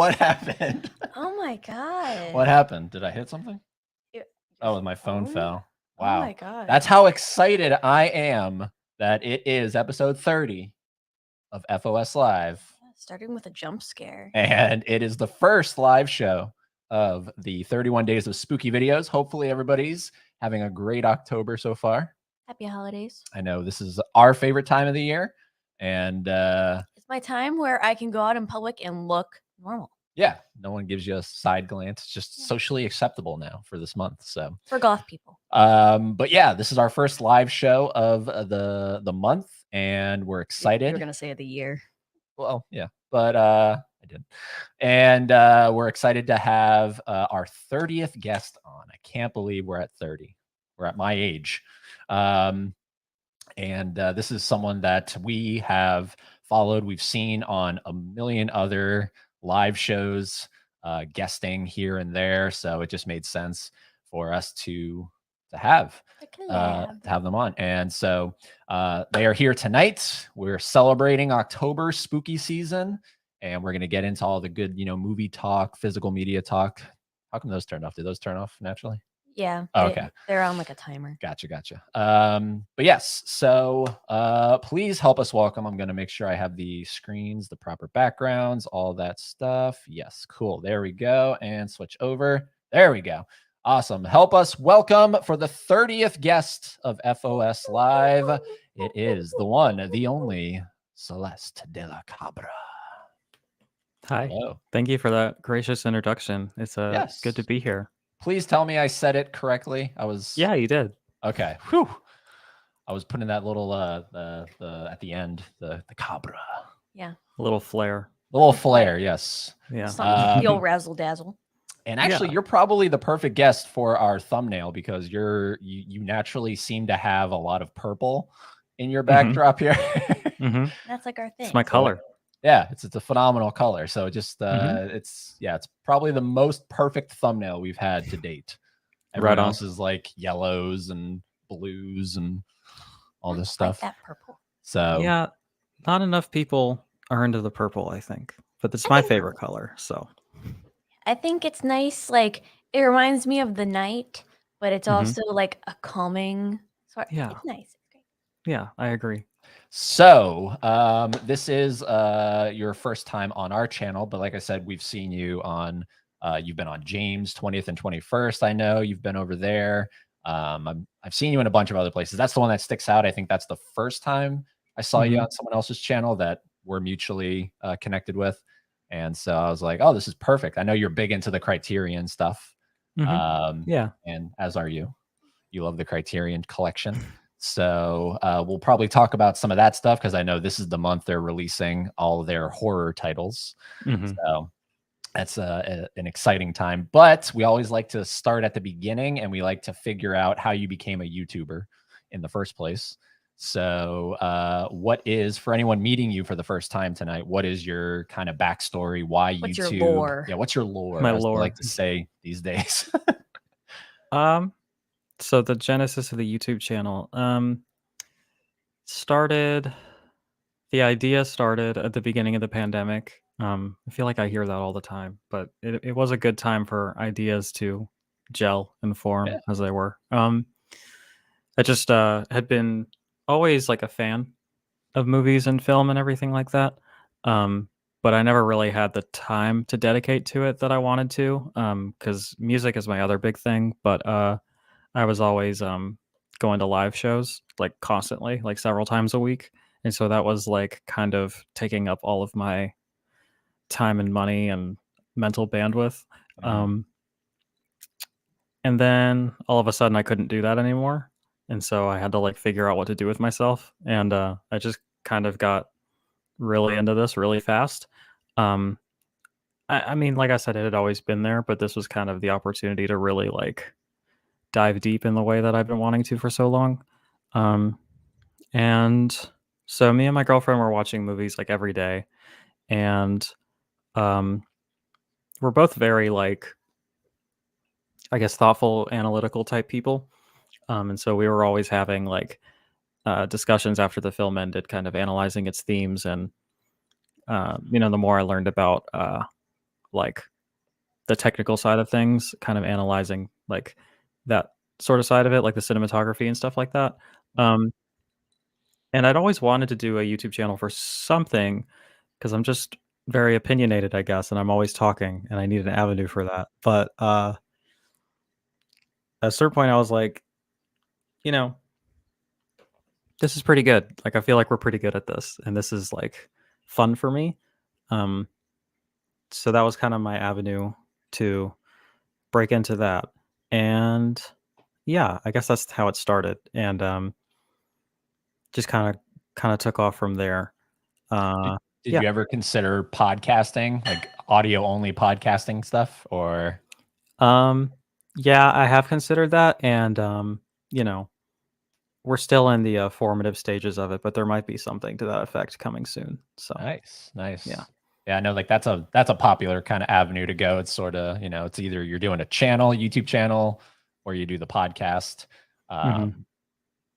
What happened? Oh my god. What happened? Did I hit something? Your Oh, my phone fell. Oh Wow. my god. That's how excited I am that it is episode 30 of FOS Live. Starting with a jump scare. And it is the first live show of the 31 Days of Spooky Videos. Hopefully everybody's having a great October so far. Happy holidays. I know this is our favorite time of the year. And it's my time where I can go out in public and look normal. Yeah, no one gives you a side glance. It's just socially acceptable now for this month. So for goth people. But yeah, this is our first live show of the month, and we're excited. You were gonna say of the year. Well, yeah, but I didn't. And we're excited to have our 30th guest on. I can't believe we're at 30. We're at my age. And this is someone that we have followed. We've seen on a million other live shows, guesting here and there. So it just made sense for us to have them on. And so they are here tonight. We're celebrating October spooky season, and we're going to get into all the good, movie talk, physical media talk. How come those turned off? Did those turn off naturally? Yeah. Oh, okay. They're on like a timer. Gotcha. But yes, so please help us welcome. I'm going to make sure I have the screens, the proper backgrounds, all that stuff. Yes, cool. There we go. And switch over. There we go. Awesome. Help us welcome for the 30th guest of FOS Live. It is the one, the only Celeste de la Cabra. Hi. Hello. Thank you for that gracious introduction. It's good to be here. Please tell me I said it correctly. Yeah, you did. Okay. Whew. I was putting that little the at the end, the Cabra. Yeah. A little flair. Yes. Yeah. The old razzle dazzle. And actually, you're probably the perfect guest for our thumbnail because you naturally seem to have a lot of purple in your backdrop here. That's like our thing. It's my color. Yeah, it's a phenomenal color. So just it's probably the most perfect thumbnail we've had to date. Everyone else is like yellows and blues and all this stuff. Like that purple. So yeah, not enough people are into the purple, I think. But it's my favorite color. So I think it's nice. Like it reminds me of the night, but it's also like a calming. Yeah, it's nice. It's great. Yeah, I agree. So this is your first time on our channel, but like I said, we've seen you on you've been on James 20th and 21st. I know you've been over there. I've seen you in a bunch of other places. That's the one that sticks out. I think that's the first time I saw you on someone else's channel that we're mutually connected with. And so I was like, oh, this is perfect. I know you're big into the Criterion stuff. Yeah. And as are you. You love the Criterion collection. So we'll probably talk about some of that stuff because I know this is the month they're releasing all their horror titles. So that's an exciting time. But we always like to start at the beginning, and we like to figure out how you became a YouTuber in the first place. So what is, for anyone meeting you for the first time tonight, what is your kind of backstory? Why what's YouTube? Your lore? Yeah, what's your lore? My as lore. I like to say these days. So the genesis of the YouTube channel the idea started at the beginning of the pandemic. I feel like I hear that all the time, but it was a good time for ideas to gel and form as they were. I just had been always like a fan of movies and film and everything like that. But I never really had the time to dedicate to it that I wanted to, because music is my other big thing. But I was always going to live shows like constantly, like several times a week. And so that was like kind of taking up all of my time and money and mental bandwidth. And then all of a sudden I couldn't do that anymore. And so I had to like figure out what to do with myself. And I just kind of got really into this really fast. I mean, like I said, it had always been there, but this was kind of the opportunity to really like dive deep in the way that I've been wanting to for so long. And so me and my girlfriend were watching movies like every day, and we're both very like, I guess, thoughtful, analytical type people. And so we were always having like discussions after the film ended, kind of analyzing its themes. And, the more I learned about like the technical side of things, kind of analyzing like that sort of side of it, like the cinematography and stuff like that. Um, and I'd always wanted to do a YouTube channel for something because I'm just very opinionated, I guess, and I'm always talking, and I need an avenue for that. But at a certain point, I was like, you know, this is pretty good. Like, I feel like we're pretty good at this, and this is like fun for me. Um, so that was kind of my avenue to break into that. And yeah, I guess that's how it started. And just kind of took off from there. Did, Uh, did yeah. you ever consider podcasting, like audio only podcasting stuff, or? Yeah, I have considered that, and you know, we're still in the formative stages of it, but there might be something to that effect coming soon. So Nice, nice. yeah. Yeah, I know like that's a popular kind of avenue to go. It's sort of, it's either you're doing a channel, YouTube channel, or you do the podcast. Hmm.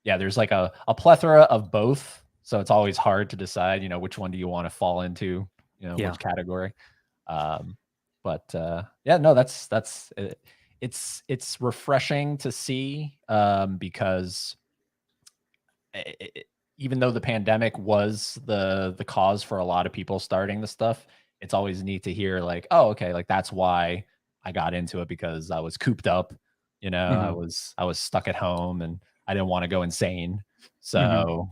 Yeah, there's like a plethora of both. So it's always hard to decide, which one do you want to fall into, Yeah. which category. Um, but yeah, no, that's it's refreshing to see because even though the pandemic was the cause for a lot of people starting the stuff, it's always neat to hear like, oh, okay, like that's why I got into it because I was cooped up, I Hmm. was stuck at home and I didn't want to go insane. Hmm. So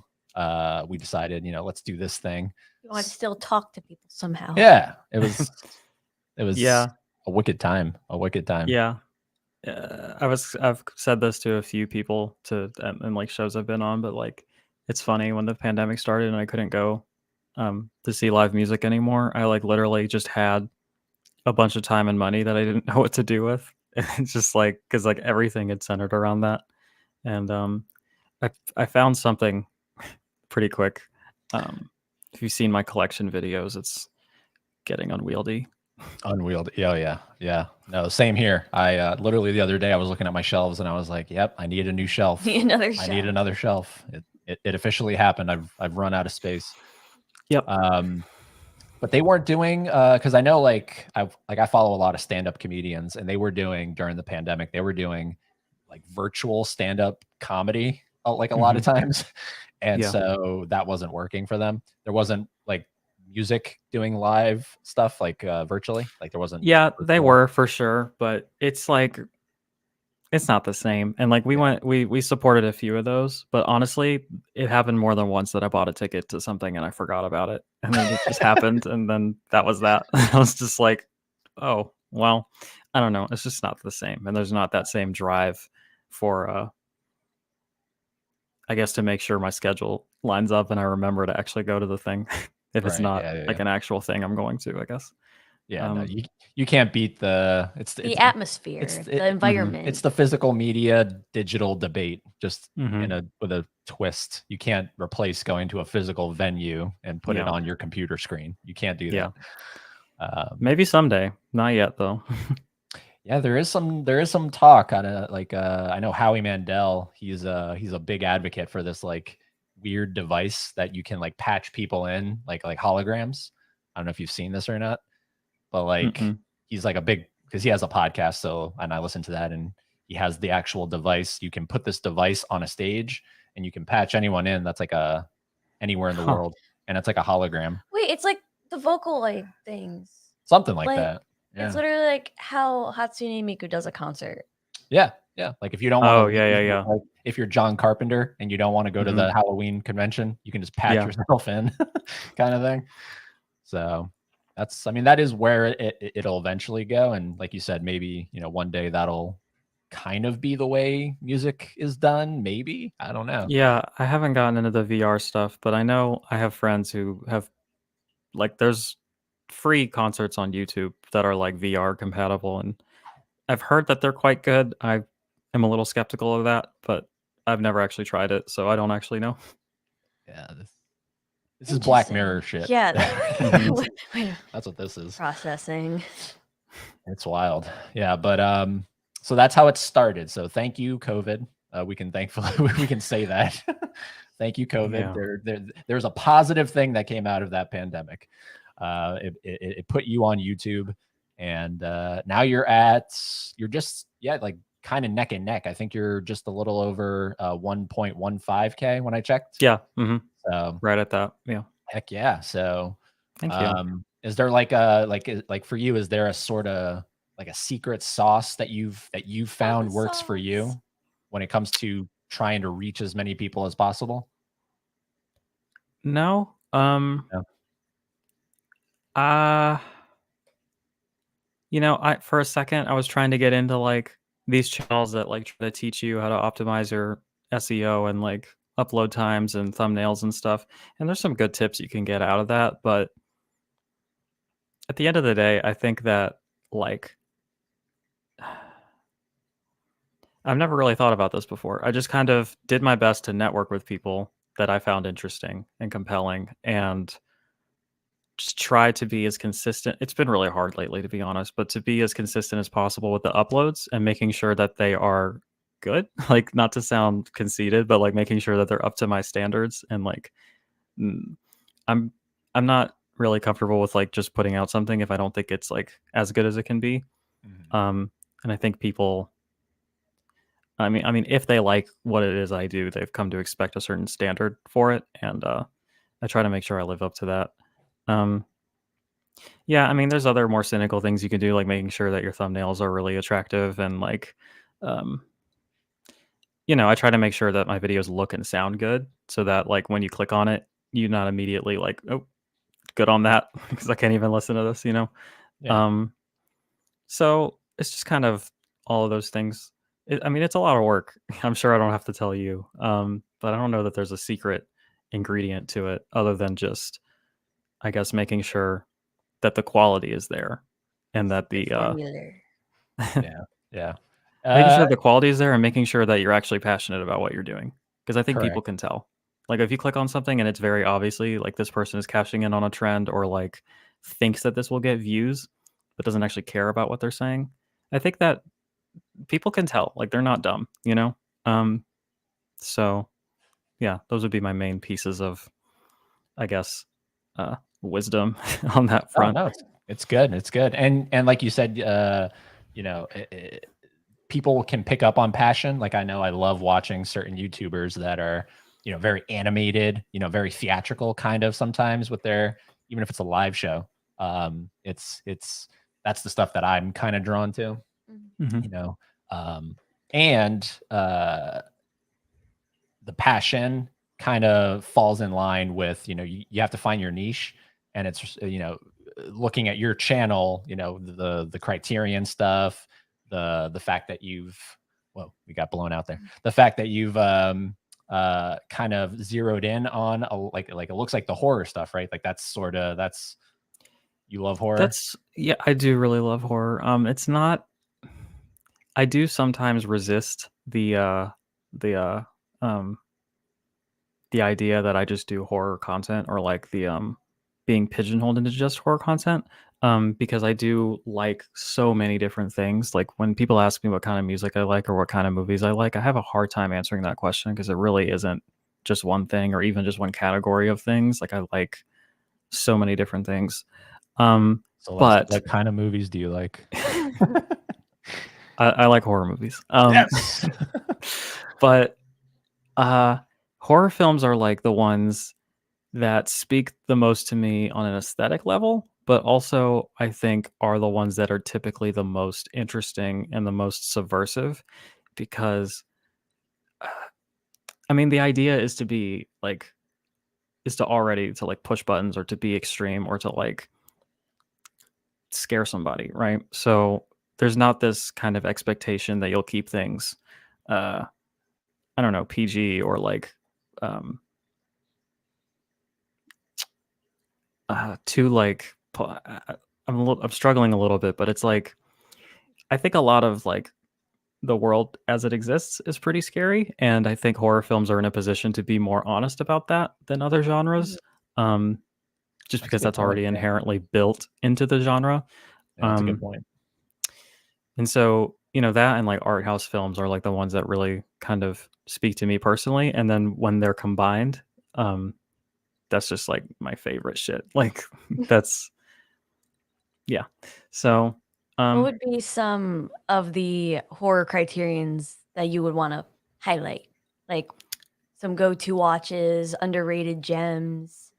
we decided, let's do this thing. You want to still talk to people somehow. Yeah, it was Yeah. a wicked time, a wicked time. Yeah. I've said this to a few people and like shows I've been on, but like it's funny when the pandemic started and I couldn't go to see live music anymore. I like literally just had a bunch of time and money that I didn't know what to do with. And it's just like because like everything had centered around that. And I found something pretty quick. If you've seen my collection videos, it's getting unwieldy. Unwieldy. Oh yeah, yeah. No, same here. I literally the other day I was looking at my shelves and I was like, "Yep, I need a new shelf. Need another I need shelf. another shelf." It officially happened. I've run out of space. Yep. But they weren't doing because I know I follow a lot of stand-up comedians and they were doing during the pandemic. They were doing like virtual stand-up comedy like a lot of Hmm. times, and Yeah. so that wasn't working for them. There wasn't like music doing live stuff like virtually. Like there wasn't. Yeah, they Virtual. were for sure, but it's like it's not the same. And like Yeah. we supported a few of those, but honestly, it happened more than once that I bought a ticket to something and I forgot about it. And then it just happened and then that was that. I was just like, "Oh, well, I don't know. It's just not the same." And there's not that same drive for I guess to make sure my schedule lines up and I remember to actually go to the thing if it's Right. not Yeah. Yeah. like Yeah. an actual thing I'm going to, I guess. Yeah, no, Um, you can't beat it's The atmosphere, it's the it, environment. it's the physical media digital debate just mhm. with a twist. You can't replace going to a physical venue and put it Yeah. on your computer screen. You can't do Yeah. that. Maybe someday. Not yet though. Yeah, there is some talk on a like I know Howie Mandel. He's a big advocate for this like weird device that you can like patch people in like holograms. I don't know if you've seen this or not. But like Mm-mm. he's like a big because he has a podcast, so and I listen to that and he has the actual device. You can put this device on a stage and you can patch anyone in that's like a anywhere in the Huh. world and it's like a hologram. Wait, it's like the vocal like things. Something like Like that. it's Yeah. literally like how Hatsune Miku does a concert. Yeah. Yeah. Like if you don't want to Oh, yeah, yeah, yeah. like if you're John Carpenter and you don't want to go to Mhm. the Halloween convention, you can just patch Yeah. yourself in kind of thing. So I mean, that is where it'll eventually go. And like you said, maybe, one day that'll kind of be the way music is done. Maybe, I don't know. Yeah, I haven't gotten into the VR stuff, but I know I have friends who have like there's free concerts on YouTube that are like VR compatible and I've heard that they're quite good. I am a little skeptical of that, but I've never actually tried it, so I don't actually know. Yeah. This is Black Interesting. Mirror shit. Yeah. Mhm. Wait, That's what this is. processing. It's wild. Yeah. But, so that's how it started. So thank you, COVID. We can thankfully, we can say that. Thank you, COVID. Yeah. There's a positive thing that came out of that pandemic. It put you on YouTube and now you're just like kind of neck and neck. I think you're just a little over 1.15K when I checked. Yeah. So Right at that. Yeah. heck yeah. So Thank you. is there like for you, is there a sort of like a secret sauce that you've found works for you when it comes to trying to reach as many people as possible? No. No. For a second I was trying to get into like these channels that like try to teach you how to optimize your SEO and like upload times and thumbnails and stuff. And there's some good tips you can get out of that, but at the end of the day, I think that like I've never really thought about this before. I just kind of did my best to network with people that I found interesting and compelling and just try to be as consistent. It's been really hard lately, to be honest, but to be as consistent as possible with the uploads and making sure that they are good. Like, not to sound conceited, but like making sure that they're up to my standards. And like, mm, I'm I'm not really comfortable with like just putting out something if I don't think it's like as good as it can be. Mhm. And I think people, I mean, if they like what it is I do, they've come to expect a certain standard for it, and I try to make sure I live up to that. Um, yeah, I mean, there's other more cynical things you can do, like making sure that your thumbnails are really attractive, and like, um, I try to make sure that my videos look and sound good, so that like when you click on it, you're not immediately like, oh, good on that, because I can't even listen to this. Yeah. Um, so it's just kind of all of those things. I mean, it's a lot of work. I'm sure I don't have to tell you, but I don't know that there's a secret ingredient to it other than just, I guess, making sure that the quality is there and that The formula. Yeah. Yeah. making sure Uh, the quality is there and making sure that you're actually passionate about what you're doing. Because I think people correct. can tell. Like if you click on something and it's very obviously like this person is cashing in on a trend or like thinks that this will get views, but doesn't actually care about what they're saying. I think that people can tell, like they're not dumb. Um, so yeah, those would be my main pieces of, I guess, wisdom on that Oh, front. no, it's good. It's good. And like you said, you know, people can pick up on passion. Like I know I love watching certain YouTubers that are, very animated, very theatrical kind of sometimes with their, even if it's a live show. It's that's the stuff that I'm kind of drawn to, Hmm. you know. And the passion kind of falls in line with, you have to find your niche, and it's, looking at your channel, the criterion stuff, the fact that you've, well, we got blown out there. The fact that you've kind of zeroed in on like it looks like the horror stuff, right? Like that's you love horror. Yeah, I do really love horror. It's not. I do sometimes resist the um the idea that I just do horror content or like the being pigeonholed into just horror content. Because I do like so many different things. Like when people ask me what kind of music I like or what kind of movies I like, I have a hard time answering that question because it really isn't just one thing or even just one category of things. Like I like so many different things. Celeste, But what kind of movies do you like? I like horror movies. Yes. But uh, horror films are like the ones that speak the most to me on an aesthetic level, but also I think are the ones that are typically the most interesting and the most subversive because uh, I mean the idea is to be like is to already to like push buttons or to be extreme or to like scare somebody, right? So there's not this kind of expectation that you'll keep things uh I don't know, PG or like um too like I'm struggling a little bit, but it's like I think a lot of like the world as it exists is pretty scary, and I think horror films are in a position to be more honest about that than other Mhm. genres. Um, just That's a because good that's point. already Yeah. inherently built into the genre. Yeah, that's a good Um, point. and so that and like art house films are like the ones that really kind of speak to me personally. And then when they're combined, um, that's just like my favorite shit. Like that's yeah. So What would be some of the horror criterions that you would want to highlight? Like some go-to watches, underrated gems,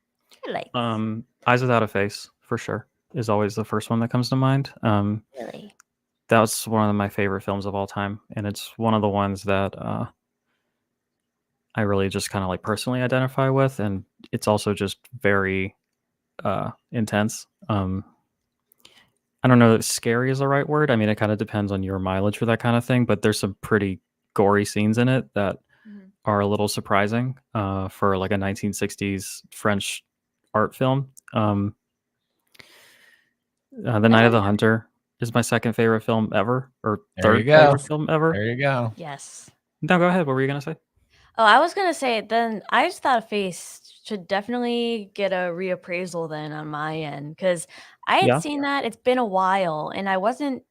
highlights. Eyes Without a Face for sure is always the first one that comes to mind. Really? That was one of my favorite films of all time, and it's one of the ones that I really just kind of like personally identify with, and it's also just very intense. I don't know if scary is the right word. I mean, it kind of depends on your mileage for that kind of thing, but there's some pretty gory scenes in it that are a little surprising for like a 1960s French art film. The Night of the Hunter is my second favorite film ever, or There you third go. favorite film ever. There you go. Yes. No, go ahead. What were you gonna say? Oh, I was gonna say then I just thought a face should definitely get a reappraisal then on my end because I had Yeah. seen that. It's been a while and I wasn't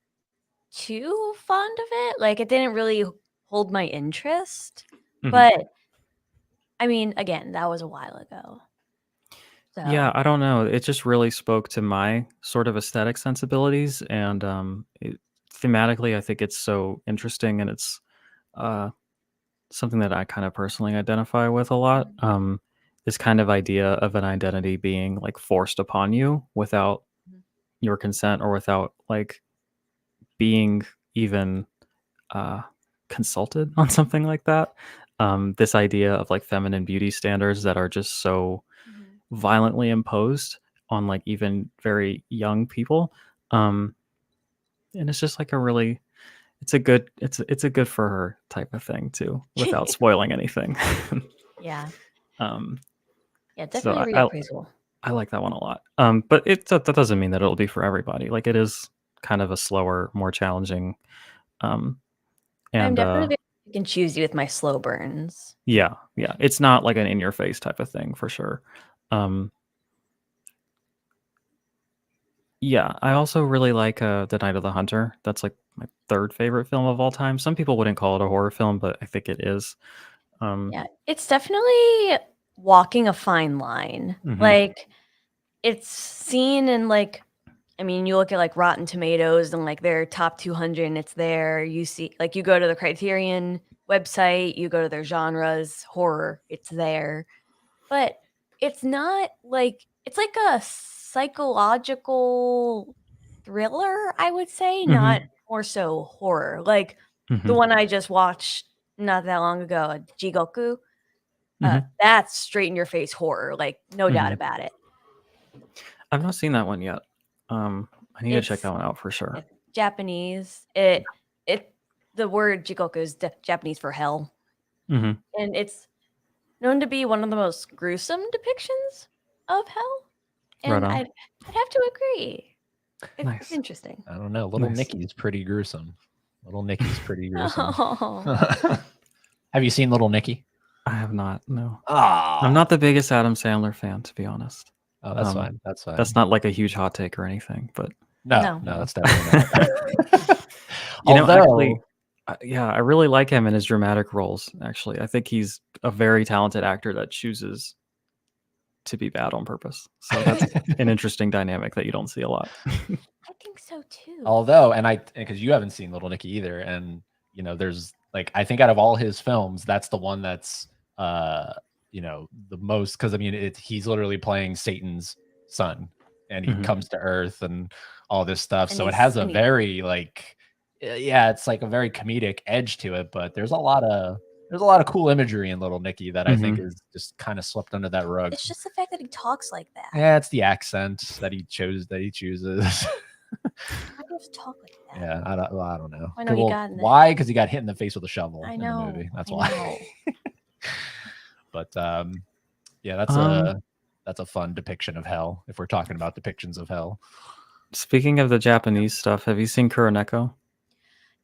too fond of it. Like it didn't really hold my interest. Mhm. But I mean, again, that was a while ago. So Yeah, I don't know. It just really spoke to my sort of aesthetic sensibilities, and thematically, I think it's so interesting, and it's uh, something that I kind of personally identify with a lot. This kind of idea of an identity being like forced upon you without your consent or without like being even consulted on something like that. This idea of like feminine beauty standards that are just so violently imposed on like even very young people. And it's just like a really it's a good for her type of thing too, without spoiling anything. yeah. um Yeah, so definitely I reappraisal. I like that one a lot. But that doesn't mean that it'll be for everybody. Like it is kind of a slower, more challenging um I'm and definitely I can choose you with my slow burns. yeah, it's not like an in your face type of thing for sure. Yeah, I also really like The Night of the Hunter. That's like my third favorite film of all time. Some people wouldn't call it a horror film, but I think it is. Yeah, it's definitely walking a fine line. Mhm. Like it's seen in like I mean, you look at like Rotten Tomatoes and like their top 200 and it's there. You see like you go to the Criterion website, you go to their genres, horror, it's there. But it's not like it's like a psychological thriller, I would say, not more so horror. Like the one I just watched not that long ago, Jigoku, that's straight in your face horror, like no doubt about it. I've not seen that one yet. I need to check It's that one out for sure. it's Japanese. It the word Jigoku is Japanese for hell, Mhm. and it's known to be one of the most gruesome depictions of hell. Right And on. I'd have to agree. It's Nice. interesting. I don't know. Little Nice. Nicky's pretty gruesome. Little Nicky's pretty gruesome. Oh. Have you seen Little Nicky? I have not. No. Ah, I'm not the biggest Adam Sandler fan, to be honest. Oh, that's fine. That's fine. That's not like a huge hot take or anything, but no, No. that's definitely not. you know, Although, actually, yeah, I really like him in his dramatic roles. Actually, I think he's a very talented actor that chooses to be bad on purpose. So that's an interesting dynamic that you don't see a lot. I think so too. although, and because you haven't seen Little Nicky either, and you know, there's like I think out of all his films, that's the one that's you know, the most because I mean, he's literally playing Satan's son, and he comes to Earth and all this stuff. And so it he's- has a and he- very like, yeah, it's like a very comedic edge to it. But there's a lot of cool imagery in Little Nicky that I think is just kind of swept under that rug. It's just the fact that he talks like that. Yeah, it's the accent that he chooses. Why does he talk like that? Yeah, I don't know. I know he got in the- why? Because he got hit in the face with a shovel I in know. the movie. That's I why. know. But yeah, that's a fun depiction of hell. If we're talking about depictions of hell. Speaking of the Japanese stuff, have you seen Kuroneko?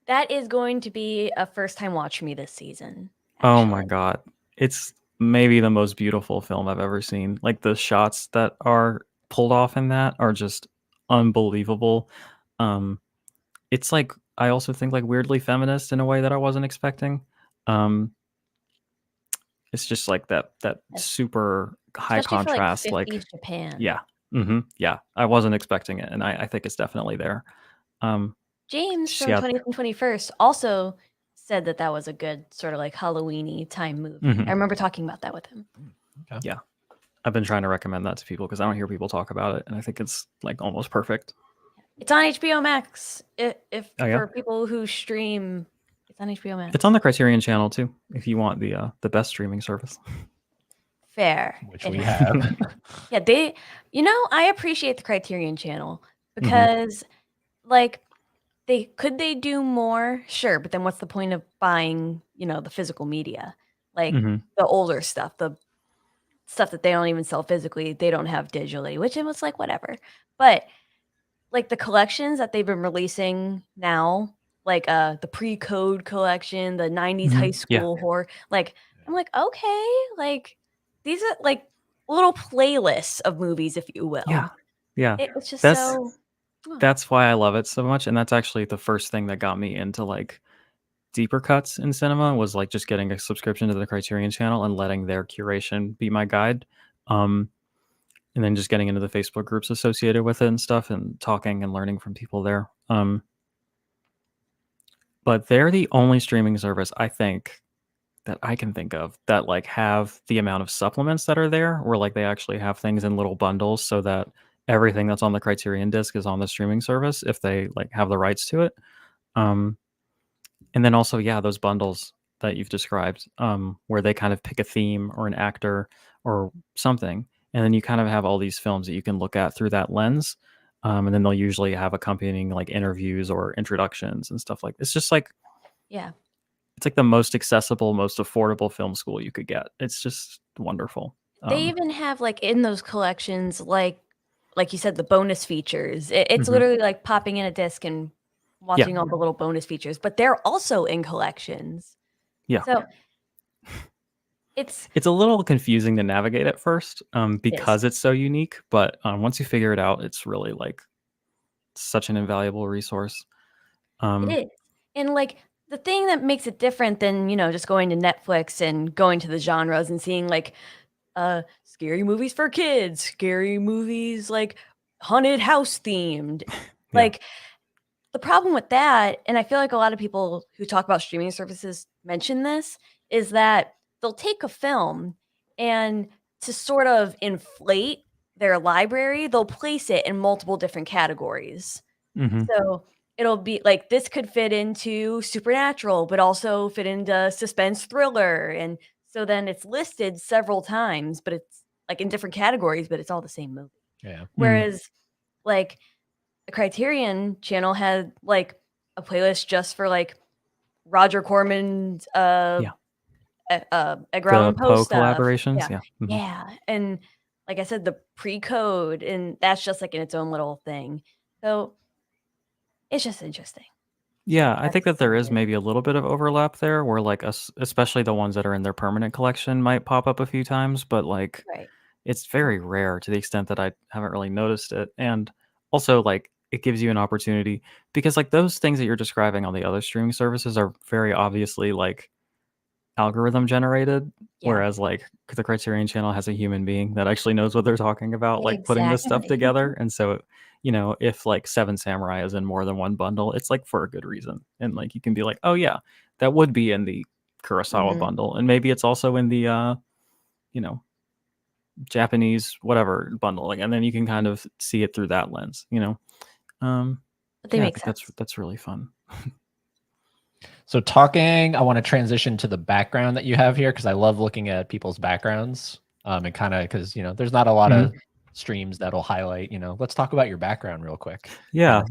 That is going to be a first time watch for me this season. Oh my actually. god. It's maybe the most beautiful film I've ever seen. Like the shots that are pulled off in that are just unbelievable. It's like I also think like weirdly feminist in a way that I wasn't expecting. It's just like that super high Especially contrast for like 50s Japan. yeah. Yeah. I wasn't expecting it and I think it's definitely there. James from Yeah. 20th and 21st also said that that was a good sort of like Halloween-y time movie. Mhm. I remember talking about that with him. Okay. Yeah. I've been trying to recommend that to people because I don't hear people talk about it, and I think it's like almost perfect. It's on HBO Max. If Oh, yeah? for people who stream, it's on HBO Max. It's on the Criterion channel too, if you want the best streaming service. Fair. Which we have. Yeah, I appreciate the Criterion channel Mm-hmm. because like they do more? Sure, but then what's the point of buying, the physical media? Like Mhm. the older stuff, the stuff that they don't even sell physically, they don't have digitally, which it was like whatever. But like the collections that they've been releasing now, like the pre-code collection, the 90s high Mhm. Yeah. school horror, like I'm like, okay, like these are like little playlists of movies, if you will. Yeah. Yeah. It's just That's so that's why I love it so much, and that's actually the first thing that got me into like deeper cuts in cinema was like just getting a subscription to the Criterion channel and letting their curation be my guide. Um, and then just getting into the Facebook groups associated with it and stuff and talking and learning from people there. But they're the only streaming service I think that I can think of that like have the amount of supplements that are there, where like they actually have things in little bundles so that everything that's on the Criterion disc is on the streaming service if they like have the rights to it. Um, and then also, yeah, those bundles that you've described, where they kind of pick a theme or an actor or something, and then you kind of have all these films that you can look at through that lens. And then they'll usually have accompanying like interviews or introductions and stuff like it's just like yeah. it's like the most accessible, most affordable film school you could get. It's just wonderful. They even have like in those collections, like you said, the bonus features. It's Mhm. literally like popping in a disc and Yeah. watching all the little bonus features, but they're also in collections. Yeah. So it's It's a little confusing to navigate at first, because it's so unique, but once you figure it out, it's really like such an invaluable resource. it is. And like the thing that makes it different than, just going to Netflix and going to the genres and seeing like scary movies for kids, scary movies like haunted house themed. Yeah. Like the problem with that, and I feel like a lot of people who talk about streaming services mention this, is that they'll take a film and to sort of inflate their library, they'll place it in multiple different categories. Mhm. So it'll be like this could fit into supernatural, but also fit into suspense thriller. And so then it's listed several times, but it's like in different categories, but it's all the same movie. Yeah. Whereas like the Criterion channel had like a playlist just for like Roger Corman's Yeah. Edgar The Allan Poe Poe stuff. collaborations, Yeah. yeah. Mhm. Yeah. And like I said, the pre-code, and that's just like in its own little thing. So it's just interesting. Yeah, I think that there is That's maybe a little bit of overlap there where like us especially the ones that are in their permanent collection might pop up a few times, but like right. it's very rare to the extent that I haven't really noticed it. And also like it gives you an opportunity because like those things that you're describing on the other streaming services are very obviously like algorithm generated, Yeah. whereas like the Criterion channel has a human being that actually knows what they're talking about, like putting this stuff Exactly. together. And so, if like Seven Samurai is in more than one bundle, it's like for a good reason. And like you can be like, oh yeah, that would be in the Kurosawa Mhm. bundle. And maybe it's also in the Japanese whatever bundle. Like, and then you can kind of see it through that lens. But they Yeah, I make think sense. that's really fun. So I want to transition to the background that you have here because I love looking at people's backgrounds. And kind of because there's not a lot of streams that'll highlight. Let's talk about your background real quick. Yeah.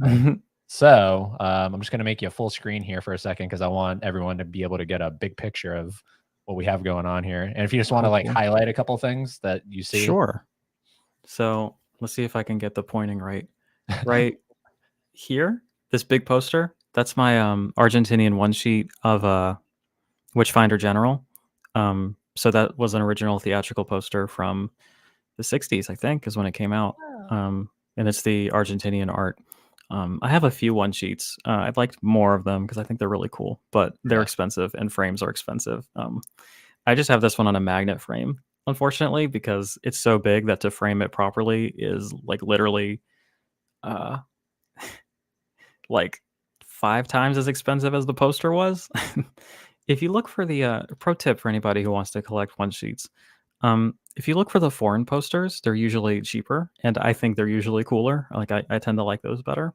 So I'm just going to make you a full screen here for a second because I want everyone to be able to get a big picture of what we have going on here. And if you just want to like Cool. highlight a couple things that you see. Sure. So let's see if I can get the pointing right. Right here, this big poster, that's my Argentinian one sheet of Witchfinder General. So that was an original theatrical poster from the 60s, I think, is when it came out. Oh. And it's the Argentinian art. I have a few one sheets. I'd like more of them because I think they're really cool, but they're Yeah. expensive and frames are expensive. I just have this one on a magnet frame, unfortunately, because it's so big that to frame it properly is like literally like 5 times as expensive as the poster was. If you look for the pro tip for anybody who wants to collect one sheets, if you look for the foreign posters, they're usually cheaper, and I think they're usually cooler. Like I tend to like those better.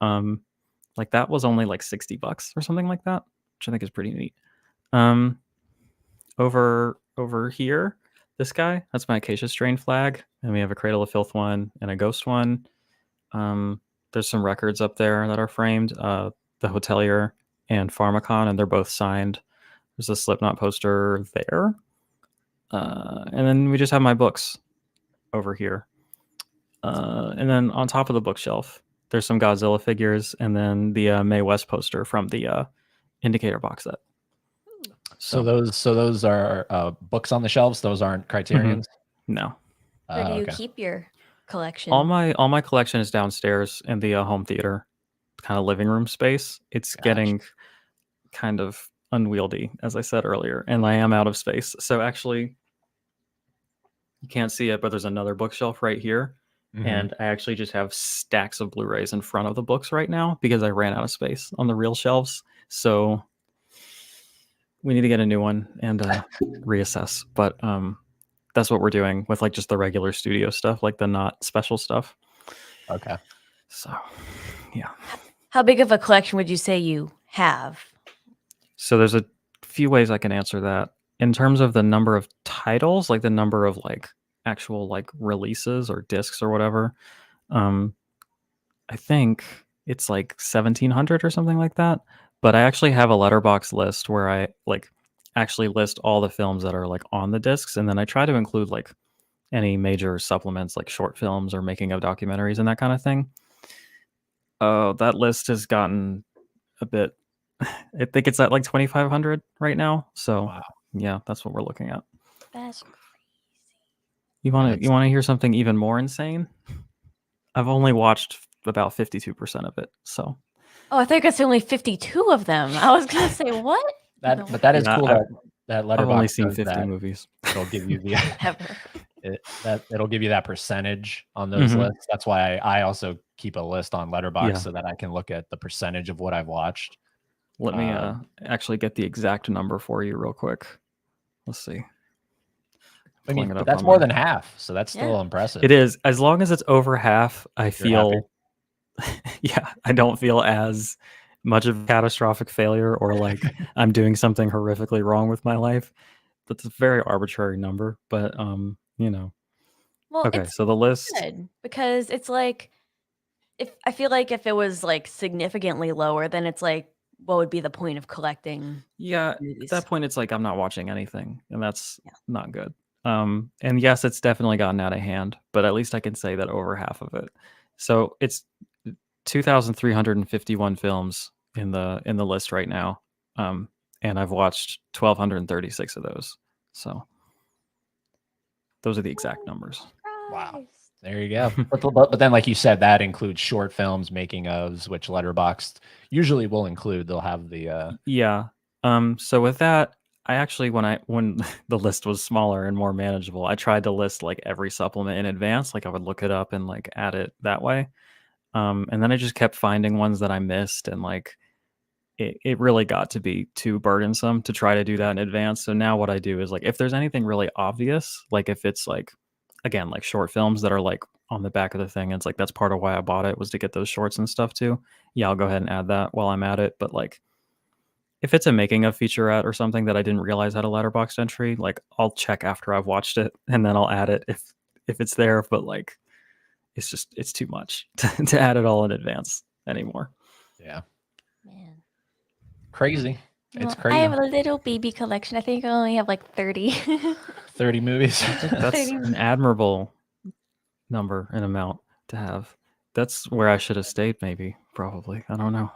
Like that was only like $60 or something like that, which I think is pretty neat. Over here, this guy, that's my Acacia Strain flag, and we have a Cradle of Filth one and a Ghost one. There's some records up there that are framed, the Hotelier and Pharmacon, and they're both signed. There's a Slipknot poster there. And then we just have my books over here. And then on top of the bookshelf, there's some Godzilla figures, and then the Mae West poster from the Indicator box set. So those are books on the shelves. Those aren't Criterions. No. Where do you Okay. keep your collection? All my collection is downstairs in the home theater, kind of living room space. It's Gotcha. getting kind of unwieldy, as I said earlier, and I am out of space. So actually, you can't see it, but there's another bookshelf right here. Mhm. And I actually just have stacks of Blu-rays in front of the books right now because I ran out of space on the real shelves. So we need to get a new one and reassess. But that's what we're doing with like just the regular studio stuff, like the not special stuff. Okay. So yeah. How big of a collection would you say you have? So there's a few ways I can answer that. In terms of the number of titles, like the number of like actual like releases or discs or whatever, I think it's like 1,700 or something like that. But I actually have a letterbox list where I like actually list all the films that are like on the discs, and then I try to include like any major supplements like short films or making of documentaries and that kind of thing. That list has gotten a bit, I think it's at like 2,500 right now. So Wow. yeah, that's what we're looking at. That's crazy. You want to hear something even more insane? I've only watched about 52% of it. So Oh, I think it's only 52 of them. I was gonna say what? No. But that is Yeah, cool that I've letterbox only seen does 50 that. movies. It'll give you the Ever. it'll give you that percentage on those Mhm. lists. That's why I also keep a list on Letterboxd Yeah. so that I can look at the percentage of what I've watched. Let me actually get the exact number for you real quick. Let's see. I mean, Pulling it but up that's on more my- than half, so that's still Yeah. impressive. It is. As long as it's over half, I happy? feel yeah, I don't feel as much of a catastrophic failure or like I'm doing something horrifically wrong with my life. That's a very arbitrary number, but you know. Well, Okay, it's so the list, good because it's like if I feel like if it was like significantly lower, then it's like what would be the point of collecting yeah, at movies? that point it's like I'm not watching anything, and that's Yeah. not good. And yes, it's definitely gotten out of hand, but at least I can say that over half of it. So it's 2,351 films in the list right now, and I've watched 1,236 of those. So those are the exact numbers. Wow. Christ. There you go. But then, like you said, that includes short films, making ofs, which Letterboxd usually will include. They'll have the Yeah. So with that, I actually when the list was smaller and more manageable, I tried to list like every supplement in advance. Like I would look it up and like add it that way. And then I just kept finding ones that I missed, and like it really got to be too burdensome to try to do that in advance. So now what I do is like if there's anything really obvious, like if it's like again like short films that are like on the back of the thing, it's like that's part of why I bought it was to get those shorts and stuff too. Yeah, I'll go ahead and add that while I'm at it. But like if it's a making of featurette or something that I didn't realize had a letterbox entry, like I'll check after I've watched it and then I'll add it if it's there. But like it's too much to add it all in advance anymore. yeah, Man. crazy. It's Well, crazy. I have a little baby collection. I think I only have like 30. 30 movies. That's 30 an admirable number and amount to have. That's where I should have stayed, maybe, probably. I don't know.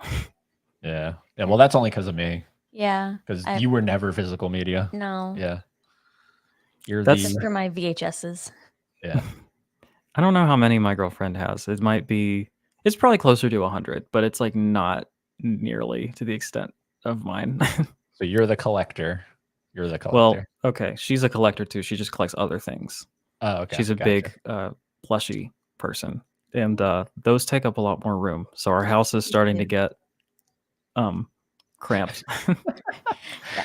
Yeah. Well, that's only because of me. Yeah. Because I- you were never physical media. No. Yeah. You're That's- Except the for my VHSs. yeah. I don't know how many my girlfriend has. It might be, it's probably closer to 100, but it's like not nearly to the extent of mine. So you're the collector. You're the Well, collector. okay. She's a collector too. She just collects other things. Oh, okay. She's a Gotcha. big plushie person. and those take up a lot more room. So our house is starting to get cramped.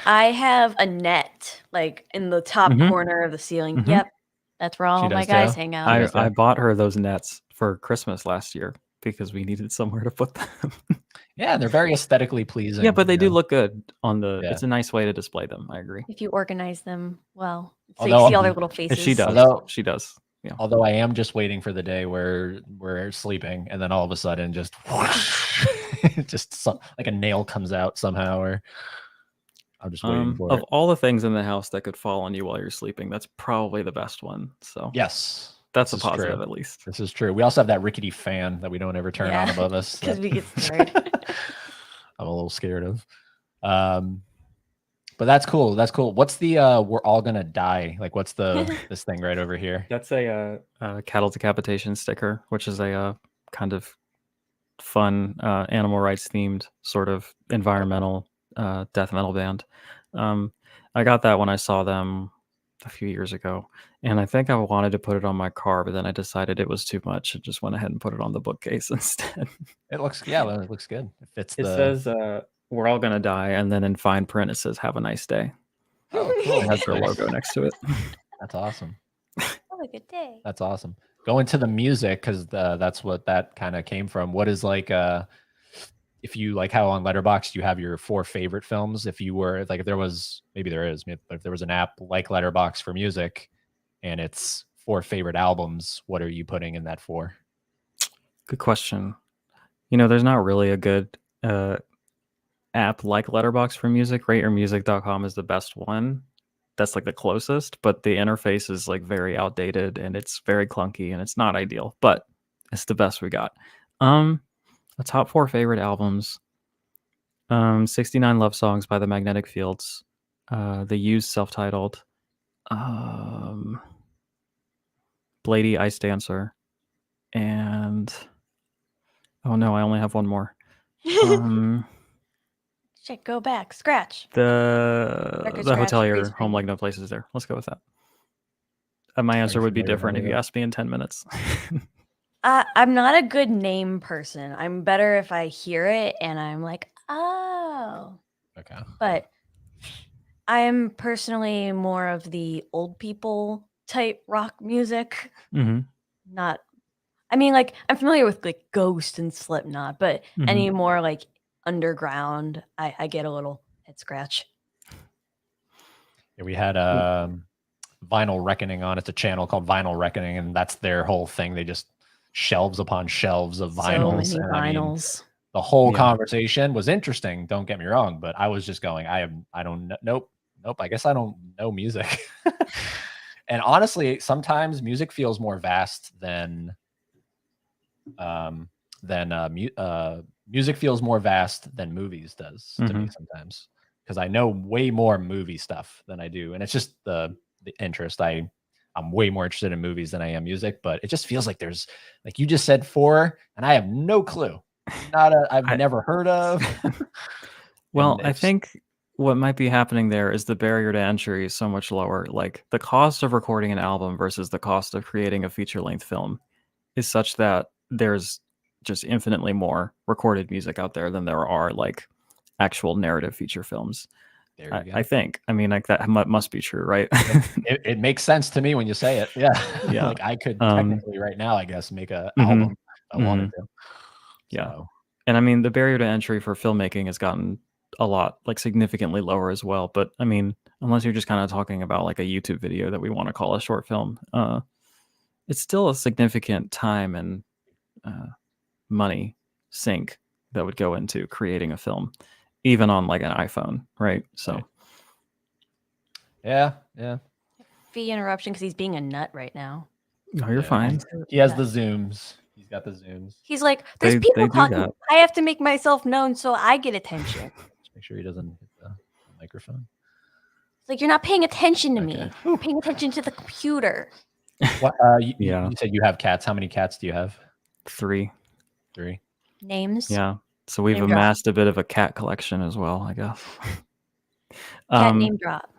I have a net like in the top Mhm. corner of the ceiling. Mhm. Yep. That's where all She my does guys too. hang She out. does I too. bought her those nets for Christmas last year because we needed somewhere to put them. Yeah, they're very aesthetically pleasing. Yeah, but they you do know? look good on the. Yeah. It's a nice way to display them. I agree. If you organize them well. So Although- you see all their little And faces. she does. Although- She does. Yeah. Although I am just waiting for the day where we're sleeping and then all of a sudden just like a nail comes out somehow, or I'm just waiting for Of it. all the things in the house that could fall on you while you're sleeping, that's probably the best one. So Yes, that's a this is true. positive at least. This is true. We also have that rickety fan that we don't ever turn on Yeah, above us. because that- we get scared. I'm a little scared of. But that's cool. That's cool. What's the we're all gonna die? Like what's this thing right over here? That's a cattle decapitation sticker, which is a kind of fun animal rights themed sort of environmental death metal band. I got that when I saw them a few years ago, and I think I wanted to put it on my car, but then I decided it was too much and just went ahead and put it on the bookcase instead. It looks it looks good. It fits It the says we're all gonna die, and then in fine print it says have a nice day. Oh, cool. It has their logo next to it. That's awesome. Have a good day. That's awesome. Go into the music because that's what that kind of came from. What is like if you like how on Letterboxd you have your 4 favorite films? If you were like if there was maybe there is, but if there was an app like Letterboxd for music and it's 4 favorite albums, what are you putting in that 4? Good question. You know, there's not really a good app like Letterboxd for music. RateYourMusic.com is the best one. That's like the closest, but the interface is like very outdated and it's very clunky and it's not ideal, but it's the best we got. The top 4 favorite albums. 69 Love Songs by the Magnetic Fields. The Used self-titled. Blady Ice Dancer. And oh no, I only have one more. Shit, go back. Scratch. The Record scratch, Hotelier freeze Home frame. Like No Place Is There. Let's go with that. My answer you would be familiar different if with you it? asked me in 10 minutes. I'm not a good name person. I'm better if I hear it and I'm like, oh. Okay. But I'm personally more of the old people type rock music. Mm-hmm. Not, I mean, like I'm familiar with like Ghost and Slipknot, but Mhm. any more like underground, I get a little head scratch. Yeah, we had Vinyl Reckoning on. It's a channel called Vinyl Reckoning, and that's their whole thing. They just shelves upon shelves of So vinyls. many and I mean, vinyls. the whole Yeah. conversation was interesting. Don't get me wrong, but I was just going, nope. I guess I don't know music. And honestly, sometimes music feels more vast than music feels more vast than movies does to me sometimes, because I know way more movie stuff than I do, and it's just the interest. I'm way more interested in movies than I am music, but it just feels like there's, like you just said, 4, and I have no clue. I've never heard of. Well, And I it's- think what might be happening there is the barrier to entry is so much lower. Like the cost of recording an album versus the cost of creating a feature-length film is such that there's just infinitely more recorded music out there than there are like actual narrative feature films. There you go. I think. I mean, like that must be true, right? It makes sense to me when you say it. Yeah. Yeah. Like I could technically right now, I guess, make a Mhm. album if I wanted to. Yeah. So, And I mean, the barrier to entry for filmmaking has gotten a lot, like significantly lower as well. But I mean, unless you're just kind of talking about like a YouTube video that we want to call a short film, it's still a significant time and money sink that would go into creating a film, even on like an iPhone, right? So, Right. Yeah. Fee interruption because he's being a nut right now. no, you're Yeah. fine. He has the zooms. He's got the zooms. He's like, there's They people do talking. that. I have to make myself known so I get attention. Just make sure he doesn't hit the microphone. It's like, you're not paying attention to me. Okay. You're paying attention to the computer. What? Yeah. You said you have cats. How many cats do you have? 3. 3. Names. Yeah. So we've Name drop. amassed a bit of a cat collection as well, I guess. Cat name drop.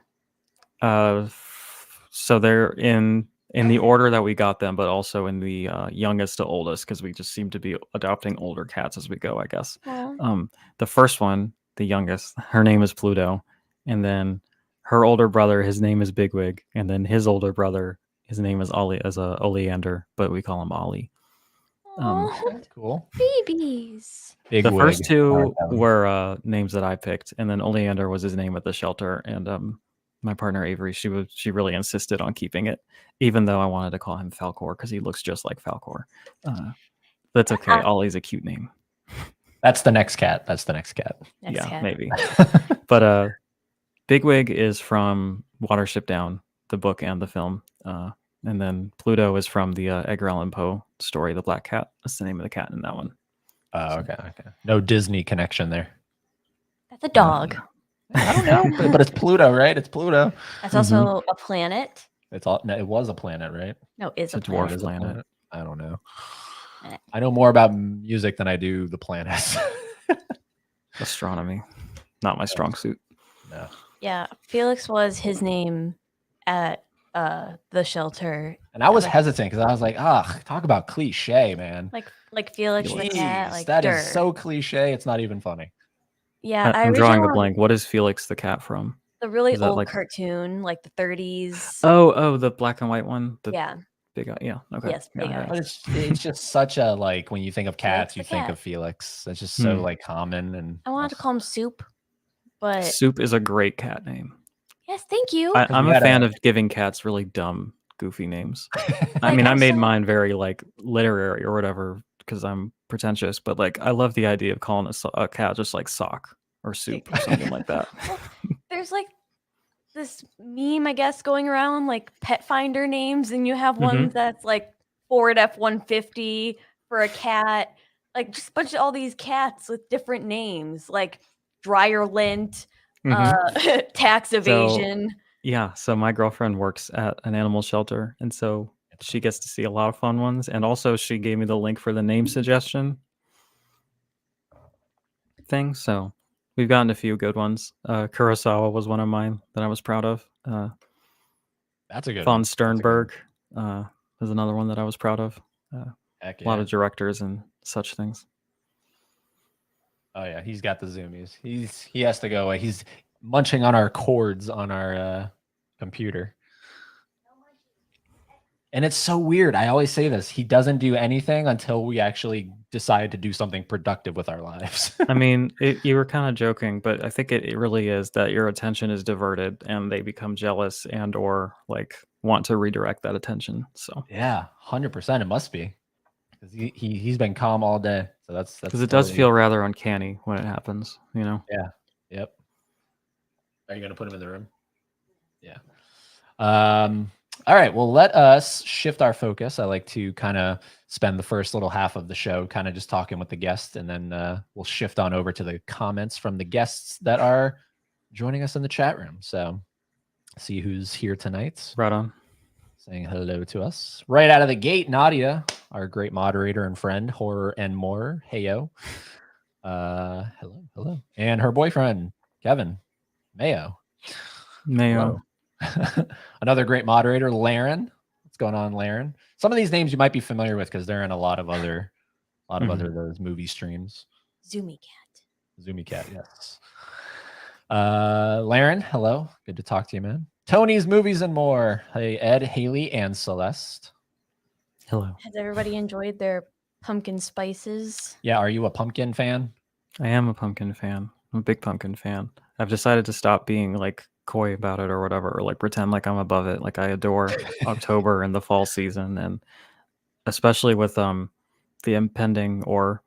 So they're in in the order that we got them, but also in the youngest to oldest, because we just seem to be adopting older cats as we go, I guess. Aw. The first one, the youngest, her name is Pluto, and then her older brother, his name is Bigwig, and then his older brother, his name is Oleander, but we call him Ollie. Aw, Cool. babies. Big The first wig. two That one. were names that I picked, and then Oleander was his name at the shelter, and my partner Avery, she really insisted on keeping it, even though I wanted to call him Falcor because he looks just like Falcor. That's okay. Ollie's a cute name. That's the next cat. That's the next cat. Next Yeah, cat. maybe. But Bigwig is from Watership Down, the book and the film, and then Pluto is from the Edgar Allan Poe story, The Black Cat. That's the name of the cat in that one. Oh, okay. No Disney connection there. That's a dog. I don't know, but it's Pluto, right? It's Pluto. That's also a planet. It's all. No, it was a planet, right? No, it's It's a a dwarf planet. It is a planet. I don't know. Eh. I know more about music than I do the planets. Astronomy, not my strong suit. No. Yeah, Felix was his name at the shelter. And I was hesitant because I was like, talk about cliche, man. Like Felix the cat. Jeez, Like that Dur. is so cliche. It's not even funny. Yeah, I'm drawing a originally- blank. What is Felix the cat from? The really Is that old like- cartoon, like the 30s. Oh, the black and white one. The yeah. big eye. Yeah. Okay. Yes, Yeah, big yeah. eyes. But it's just such a like when you think of cats, Felix you the think cat. of Felix. It's just so Hmm. like common and I wanted to call him Soup, but Soup is a great cat name. yes, thank you. I'm we a had fan a- of giving cats really dumb, goofy names. I Like, mean, I I'm made so- mine very like literary or whatever because I'm pretentious, but like I love the idea of calling a cat just like Sock or Soup or something like that. There's like this meme, I guess, going around like pet finder names, and you have ones that's like Ford F-150 for a cat, like just a bunch of all these cats with different names, like dryer lint, tax evasion. Yeah, so my girlfriend works at an animal shelter, and so she gets to see a lot of fun ones. And also, she gave me the link for the name suggestion thing. So we've gotten a few good ones. Kurosawa was one of mine that I was proud of. that's a good Von one. Sternberg is another one that I was proud of. Heck A lot yeah. of directors and such things. Oh yeah, he's got the zoomies. He has to go away. He's munching on our cords on our computer. And it's so weird. I always say this. He doesn't do anything until we actually decide to do something productive with our lives. I mean, you were kind of joking, but I think it really is that your attention is diverted and they become jealous and or like want to redirect that attention. So yeah, 100%. It must be. Because he's been calm all day. So that's because it does totally- feel rather uncanny when it happens, you know. Yeah. Yep. Are you gonna put him in the room? Yeah. All right. Well, let us shift our focus. I like to kind of spend the first little half of the show kind of just talking with the guests, and then we'll shift on over to the comments from the guests that are joining us in the chat room. So, see who's here tonight, Right on. saying hello to us right out of the gate. Nadia, our great moderator and friend, horror and more. Heyo. Hello, and her boyfriend Kevin Mayo. Mayo. Hello. Another great moderator, Laren. What's going on, Laren? Some of these names you might be familiar with because they're in a lot of other other those movie streams. Zoomy cat. Zoomy Cat, yes. Laren, hello. Good to talk to you, man. Tony's Movies and More. Hey, Ed, Haley, and Celeste. Hello. Has everybody enjoyed their pumpkin spices? Yeah, are you a pumpkin fan? I am a pumpkin fan. I'm a big pumpkin fan. I've decided to stop being like coy about it or whatever, or like pretend like I'm above it. Like I adore October and the fall season, and especially with the impending or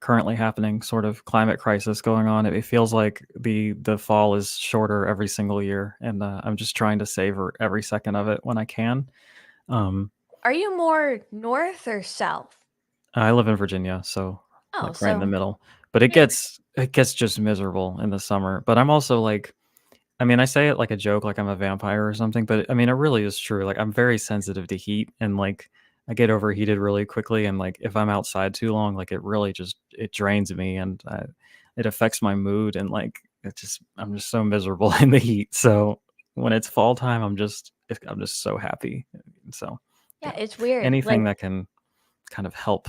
currently happening sort of climate crisis going on. It feels like the fall is shorter every single year, and I'm just trying to savor every second of it when I can. Are you more north or south? I live in Virginia, so Oh, like right in the so middle. But it gets just miserable in the summer. But I'm also like, I mean, I say it like a joke, like I'm a vampire or something, but I mean, it really is true. Like I'm very sensitive to heat, and like I get overheated really quickly. And like if I'm outside too long, like it really just it drains me, and it affects my mood. And like I'm just so miserable in the heat. So when it's fall time, I'm just so happy. So Yeah, it's weird. anything Like, that can kind of help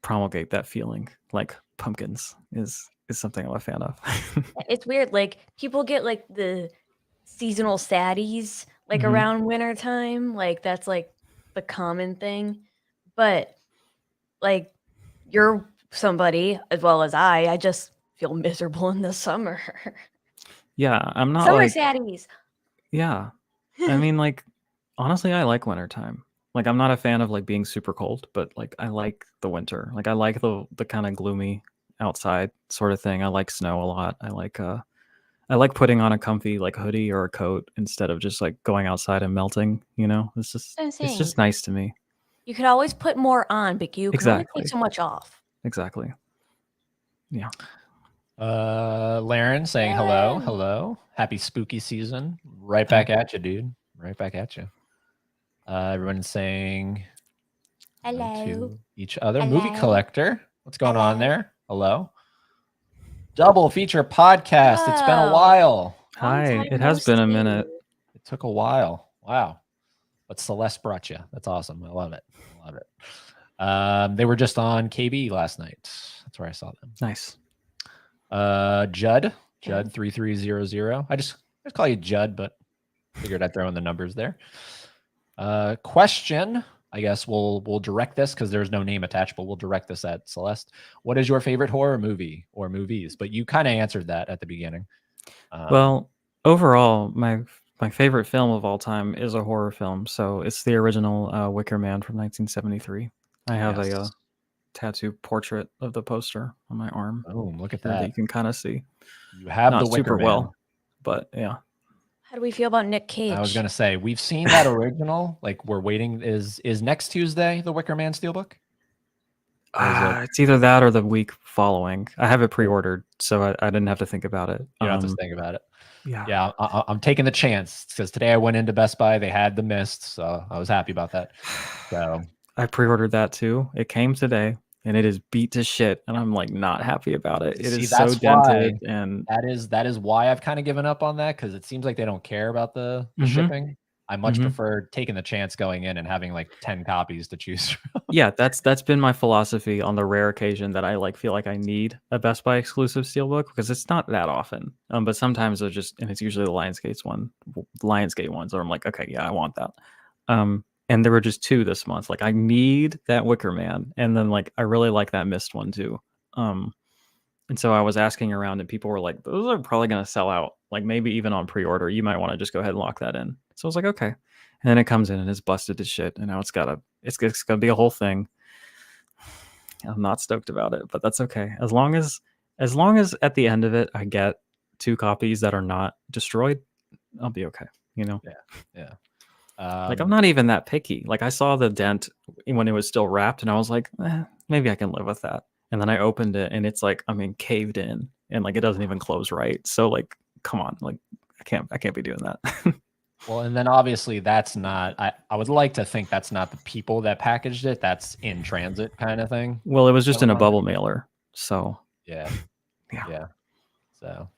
promulgate that feeling, like pumpkins, is something I'm a fan of. it's weird. Like people get like the seasonal saddies like Mhm. around winter time. Like that's like the common thing. But like you're somebody as well as I just feel miserable in the summer. Yeah, I'm not Summer like saddies. yeah. I mean, like, honestly, I like wintertime. Like, I'm not a fan of like being super cold, but like I like the winter. Like I like the kind of gloomy outside sort of thing. I like snow a lot. I like putting on a comfy like hoodie or a coat instead of just like going outside and melting, you know? That's what I'm It's saying. just nice to me. You could always put more on, but you can only take Exactly. so much off. Exactly. Yeah. Laren saying hello, Laren. hello. Happy spooky season. Right back at you, dude. Right back at you. Everyone's saying hello Hello. to each other. Movie Hello. collector. What's going on Hello. there? Hello. Double feature podcast. It's been a Hello. while. Long Hi, time it no has been a see. minute. It took a while. Wow. But Celeste brought you. That's awesome. I love it. I love it. They were just on KB last night. That's where I saw them. Nice. Judd 3300. I just call you Judd, but figured I'd throw in the numbers there. Question. I guess we'll direct this because there's no name attached, but we'll direct this at Celeste. What is your favorite horror movie or movies? But you kind of answered that at the beginning. Well, overall, my favorite film of all time is a horror film. So it's the original Wicker Man from 1973. I have a yes. tattoo portrait of the poster on my arm Boom, look at here that that. you can kind of see. You have Not the Wicker super Man. well, but yeah. How do we feel about Nick Cage? I was gonna say we've seen that original. Like we're waiting. Is next Tuesday the Wicker Man Steelbook? Or is it? It's either that or the week following. I have it pre-ordered, so I didn't have to think about it. You don't have to think about it. Yeah. Yeah, I'm taking the chance because today I went into Best Buy. They had the Mist, so I was happy about that. So I pre-ordered that too. It came today, and it is beat to shit, and I'm like not happy about it. It see, is so that's why dented, and that is why I've kind of given up on that because it seems like they don't care about the shipping. I much prefer taking the chance going in and having like 10 copies to choose from. yeah, that's been my philosophy on the rare occasion that I like feel like I need a Best Buy exclusive steelbook because it's not that often. But sometimes they're just, and it's usually the Lionsgate ones, where I'm like, okay, yeah, I want that. And there were just 2 this month. Like I need that Wicker Man, and then like I really like that Mist one too. And so I was asking around, and people were like, those are probably going to sell out. Like maybe even on pre-order, you might want to just go ahead and lock that in. So I was like, okay. And then it comes in and it's busted to shit. And now it's gonna be a whole thing. I'm not stoked about it, but that's okay. As long as at the end of it, I get 2 copies that are not destroyed, I'll be okay. You know? Yeah. Like I'm not even that picky. Like I saw the dent when it was still wrapped, and I was like, maybe I can live with that. And then I opened it, and it's like, I mean, caved in, and like it doesn't even close right. So like, come on, like I can't be doing that. Well, and then obviously that's not. I would like to think that's not the people that packaged it. That's in transit kind of thing. Well, it was just in a bubble mailer, so Yeah. yeah. So,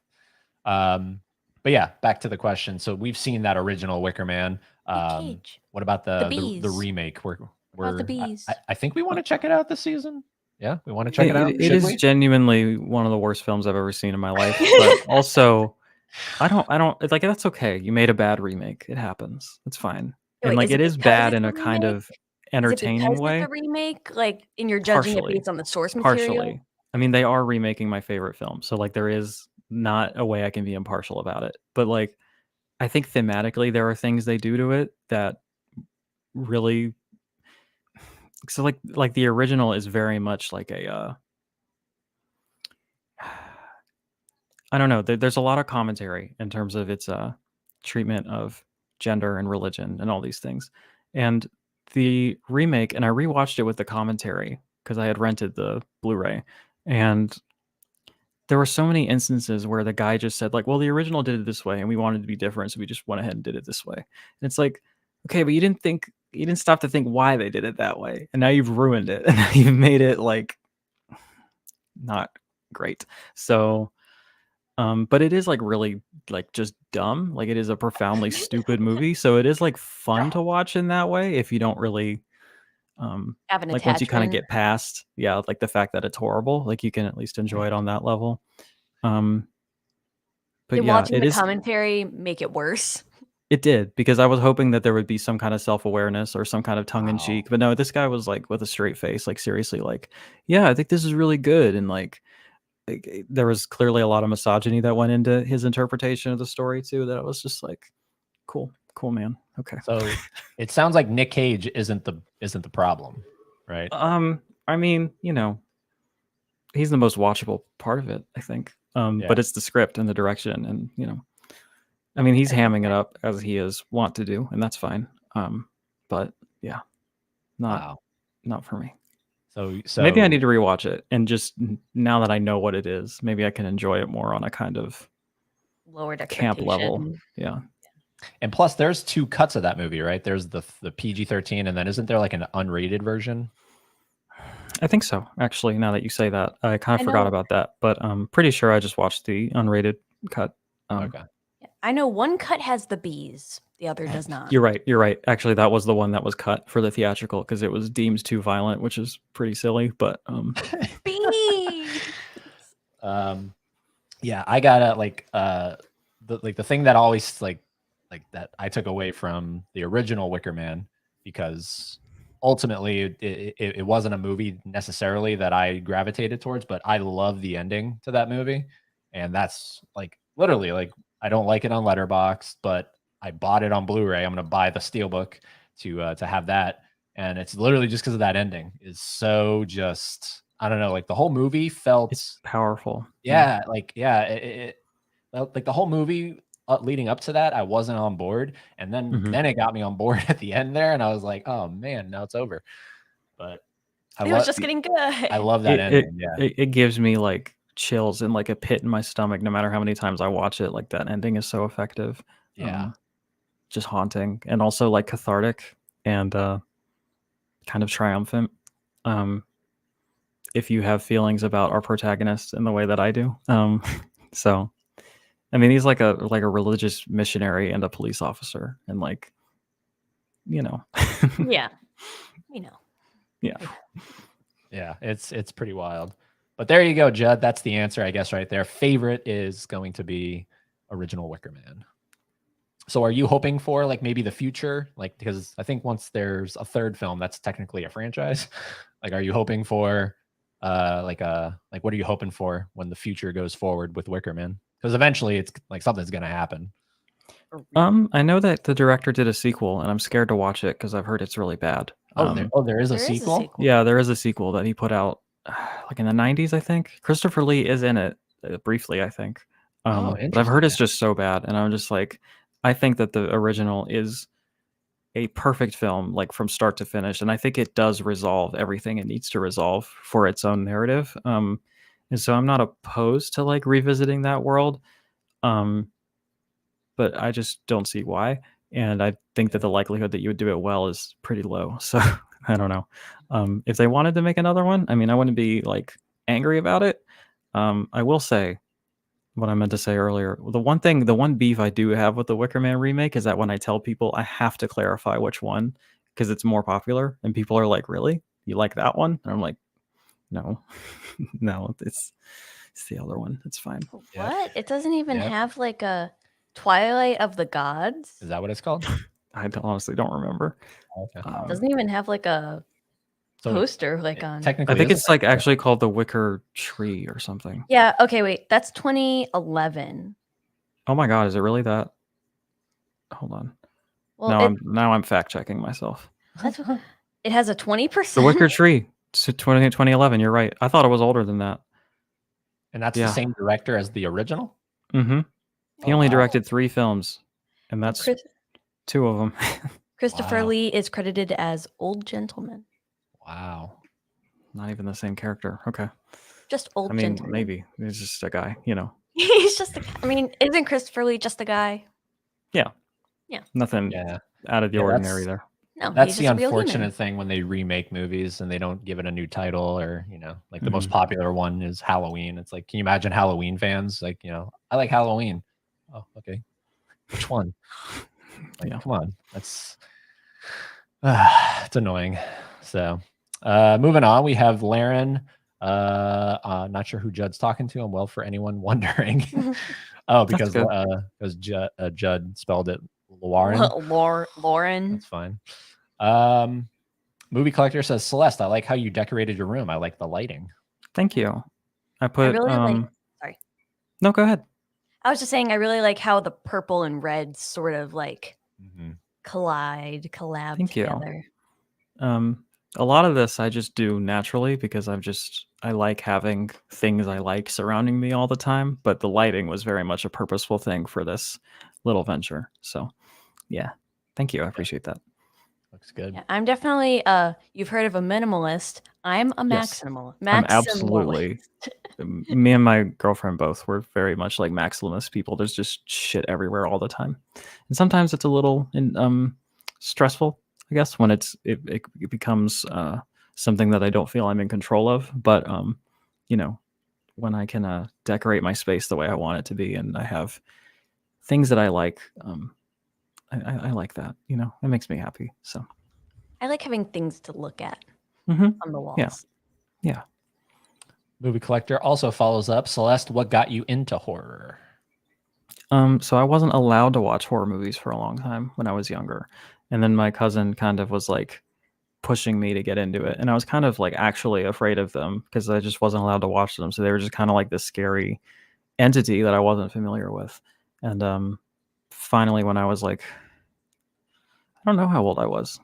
but yeah, back to the question. So we've seen that original Wicker Man. Cage. What about the bees. remake? What about the bees? I think we want to check it out this season. Yeah, we want to check it out. It is genuinely one of the worst films I've ever seen in my life, but also I don't. It's like that's okay. You made a bad remake. It happens. It's fine. Wait, And like is it it is because bad it's in a a kind remake? of Is it entertaining because way. it's a remake? Like, and you're judging it Partially. based on the source material? Partially. I mean, they are remaking my favorite film, so like there is not a way I can be impartial about it. But like, I think thematically there are things they do to it that really. So like the original is very much like a. I don't know. There's a lot of commentary in terms of its treatment of gender and religion and all these things. And the remake, and I rewatched it with the commentary because I had rented the Blu-ray, and there were so many instances where the guy just said like, well, the original did it this way and we wanted it to be different, so we just went ahead and did it this way. And it's like, okay, but you didn't stop to think why they did it that way, and now you've ruined it and you've made it like not great. So But it is like really like just dumb. Like it is a profoundly stupid movie. So it is like fun to watch in that way if you don't really Have an like once you kind of attachment. get past, yeah, like the fact that it's horrible, like you can at least enjoy it on that level. Um but Did yeah, watching it the is commentary make it worse? it did because I was hoping that there would be some kind of self-awareness or some kind of tongue in Wow. cheek. But no, this guy was like with a straight face, like seriously, like, yeah, I think this is really good. And like there was clearly a lot of misogyny that went into his interpretation of the story too. That I was just like, cool, man. Okay. So it sounds like Nick Cage isn't the problem, right? I mean, he's the most watchable part of it, I think. Yeah. But it's the script and the direction, and I mean, he's I think hamming it up as he is wont to do, and that's fine. But yeah, Wow. not for me. So Maybe I need to rewatch it, and just now that I know what it is, maybe I can enjoy it more on a kind of lowered camp level. expectation. Yeah. And plus, there's 2 cuts of that movie, right? There's the PG-13, and then isn't there like an unrated version? I think so. Actually, now that you say that, I kind I of forgot know- about that, but I'm pretty sure I just watched the unrated cut. Okay. I know one cut has the bees, the other does not. You're right. Actually, that was the one that was cut for the theatrical because it was deemed too violent, which is pretty silly. But Bees. Yeah, I gotta like the thing that always like that I took away from the original Wicker Man, because ultimately it wasn't a movie necessarily that I gravitated towards, but I love the ending to that movie, and that's like literally like I don't like it on Letterboxd, but I bought it on Blu-ray. I'm gonna buy the steelbook to have that, and it's literally just because of that ending is so just I don't know, like the whole movie felt it's powerful. yeah, like yeah, like the whole movie leading up to that, I wasn't on board, and then it got me on board at the end there, and I was like, oh man, now it's over. But It was just getting good. I love that ending. Yeah, It gives me like chills and like a pit in my stomach no matter how many times I watch it. Like that ending is so effective. yeah. Just haunting and also like cathartic and kind of triumphant. If you have feelings about our protagonist in the way that I do. So I mean he's like a religious missionary and a police officer and like Yeah. We know. Yeah. Yeah, it's pretty wild. But there you go, Judd. That's the answer, I guess, right there. Favorite is going to be original Wicker Man. So are you hoping for like maybe the future? Like, because I think once there's a third film, that's technically a franchise. Like, are you hoping for like what are you hoping for when the future goes forward with Wicker Man? Because eventually it's like something's gonna happen. I know that the director did a sequel and I'm scared to watch it because I've heard it's really bad. There is a sequel? Yeah, there is a sequel that he put out like in the 90s, I think. Christopher Lee is in it briefly, I think. But I've heard it's just so bad. And I'm just like, I think that the original is a perfect film, like from start to finish. And I think it does resolve everything it needs to resolve for its own narrative. And so I'm not opposed to like revisiting that world. But I just don't see why. And I think that the likelihood that you would do it well is pretty low. So I don't know. If they wanted to make another one, I mean, I wouldn't be like angry about it. I will say what I meant to say earlier. The one beef I do have with the Wicker Man remake is that when I tell people, I have to clarify which one because it's more popular, and people are like, "Really? You like that one?" And I'm like, "No, no, it's the other one. It's fine." What? It doesn't even have like a Twilight of the Gods? Is that what it's called? I honestly don't remember. Okay. It doesn't even have like a poster like on. Technically, I think it's like actually called the Wicker Tree or something. Yeah. Okay. Wait. That's 2011. Oh my God, is it really that? Hold on. Well, now I'm fact checking myself. That's it has a 20%. The Wicker Tree. It's 2011. You're right. I thought it was older than that. And that's the same director as the original? Mm-hmm. He only directed 3 films, and that's 2 of them. Christopher Lee is credited as Old Gentleman. Wow. Not even the same character. Okay. Just Old Gentleman. Maybe. He's just a guy, He's just I mean, isn't Christopher Lee just a guy? Yeah. Yeah. Nothing out of the ordinary there. No, That's he's the just a real unfortunate human. thing when they remake movies and they don't give it a new title, or like the most Mhm. popular one is Halloween. It's like, can you imagine Halloween fans? Like, I like Halloween. Oh, okay. Which one? Like, Yeah. come on. That's it's annoying. So, moving on, we have Laren. Not sure who Judd's talking to. I'm well for anyone wondering. Oh, That's because good. Judd spelled it Lauren. Lauren. That's fine. Movie Collector says, Celeste, I like how you decorated your room. I like the lighting. Thank you. I I put really like. Sorry, no, go ahead. I was just saying I really like how the purple and red sort of like Mhm. collab Thank you. together. A lot of this I just do naturally because I like having things I like surrounding me all the time, but the lighting was very much a purposeful thing for this little venture. So, yeah. Thank you. I appreciate that. Looks good. Yeah, I'm definitely you've heard of a minimalist. I'm a Yes. maximalist. I'm absolutely me and my girlfriend both were very much like maximalist people. There's just shit everywhere all the time. And sometimes it's a little stressful, I guess, when it becomes something that I don't feel I'm in control of. But when I can decorate my space the way I want it to be, and I have things that I like, I like that. It makes me happy. So I like having things to look at mhm. on the Yeah. walls. Yeah. Movie Collector also follows up. Celeste, what got you into horror? So I wasn't allowed to watch horror movies for a long time when I was younger. And then my cousin kind of was like pushing me to get into it. And I was kind of like actually afraid of them because I just wasn't allowed to watch them. So they were just kind of like this scary entity that I wasn't familiar with. And finally, when I was like, I don't know how old I was,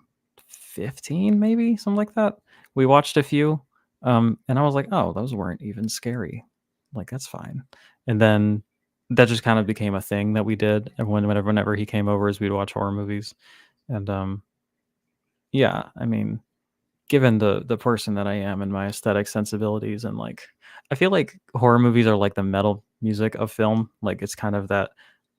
15 maybe, something like that, we watched a few. And I was like, oh, those weren't even scary. Like, that's fine. And then that just kind of became a thing that we did. And whenever he came over, we'd watch horror movies. And yeah, I mean, given the person that I am and my aesthetic sensibilities, and like, I feel like horror movies are like the metal music of film. Like, it's kind of that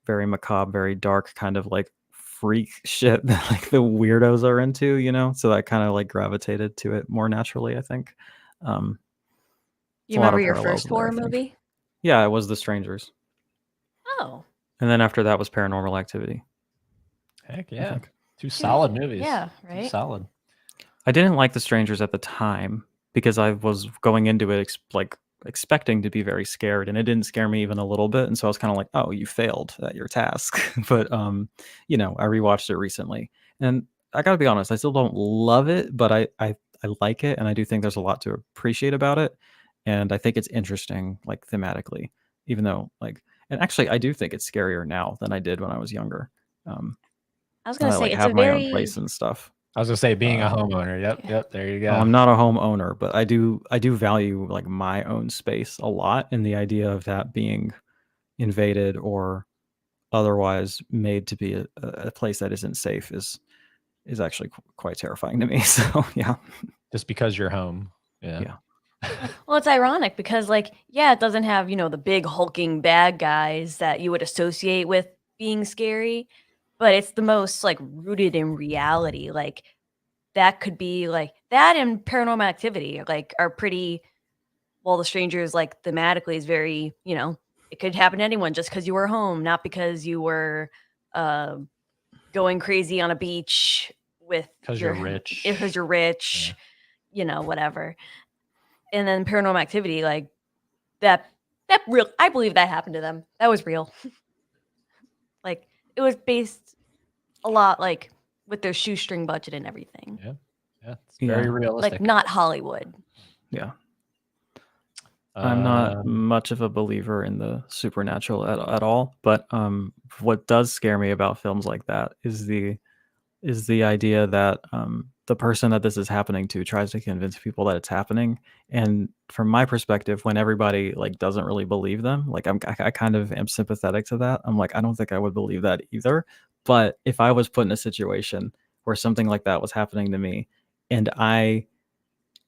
very macabre, very dark kind of like freak shit that like the weirdos are into, so I kind of like gravitated to it more naturally, I think. You A lot remember of your parallels first in there, I horror think. movie? Yeah, it was The Strangers. Oh, And then after that was Paranormal Activity. Heck I yeah. think. Two solid movies. yeah, Two right. solid. I didn't like The Strangers at the time because I was going into it expecting to be very scared, and it didn't scare me even a little bit. And so I was kind of like, "Oh, you failed at your task." But I rewatched it recently, and I got to be honest, I still don't love it, but I like it, and I do think there's a lot to appreciate about it, and I think it's interesting, like thematically, even though and actually, I do think it's scarier now than I did when I was younger. I was And gonna I say like it's a have my own very place and stuff. I was gonna say, being a Uh, homeowner. Yep. There you go. I'm not a homeowner, but I do value like my own space a lot, and the idea of that being invaded or otherwise made to be a place that isn't safe is actually quite terrifying to me. So yeah, Just because you're home. yeah, well, it's ironic because it doesn't have, the big hulking bad guys that you would associate with being scary, but it's the most like rooted in reality. Like that could be like that and Paranormal Activity are pretty well, The Strangers thematically is very, it could happen to anyone just because you were home, not because you were uh, going crazy on a beach with Because you're rich. because you're rich, whatever. And then Paranormal Activity, that real, I believe that happened to them. That was real. Like it was based a lot with their shoestring budget and everything. Yeah. It's very Yeah. realistic. Not Hollywood. yeah. I'm not Um, much of a believer in the supernatural at all, but what does scare me about films like that is the idea that the person that this is happening to tries to convince people that it's happening. And from my perspective, when everybody doesn't really believe them, I kind of am sympathetic to that. I'm like, I don't think I would believe that either. But if I was put in a situation where something like that was happening to me, and I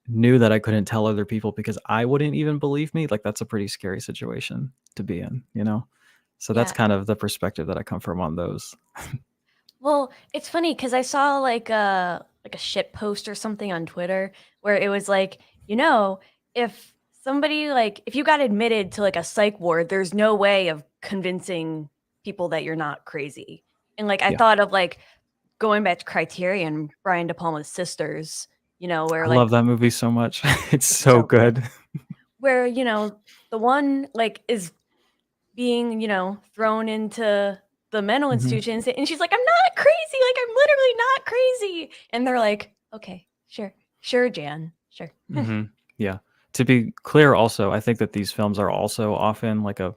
knew that I couldn't tell other people because I wouldn't even believe me, that's a pretty scary situation to be in. So that's Yeah. kind of the perspective that I come from on those. Well, it's funny because I saw like a shit post or something on Twitter where it was like, if somebody like if you got admitted to like a psych ward, there's no way of convincing people that you're not crazy. And like I Yeah. thought of like going back to Criterion, Brian De Palma's sisters, where I like love that movie so much. It's it's so so good. good. Where, the one like is being, thrown into the mental Mhm. institutions and she's like, I'm not crazy, like I'm literally not crazy. And they're like, okay, sure, Jan, sure. Mhm. Yeah. To be clear, also, I think that these films are also often like a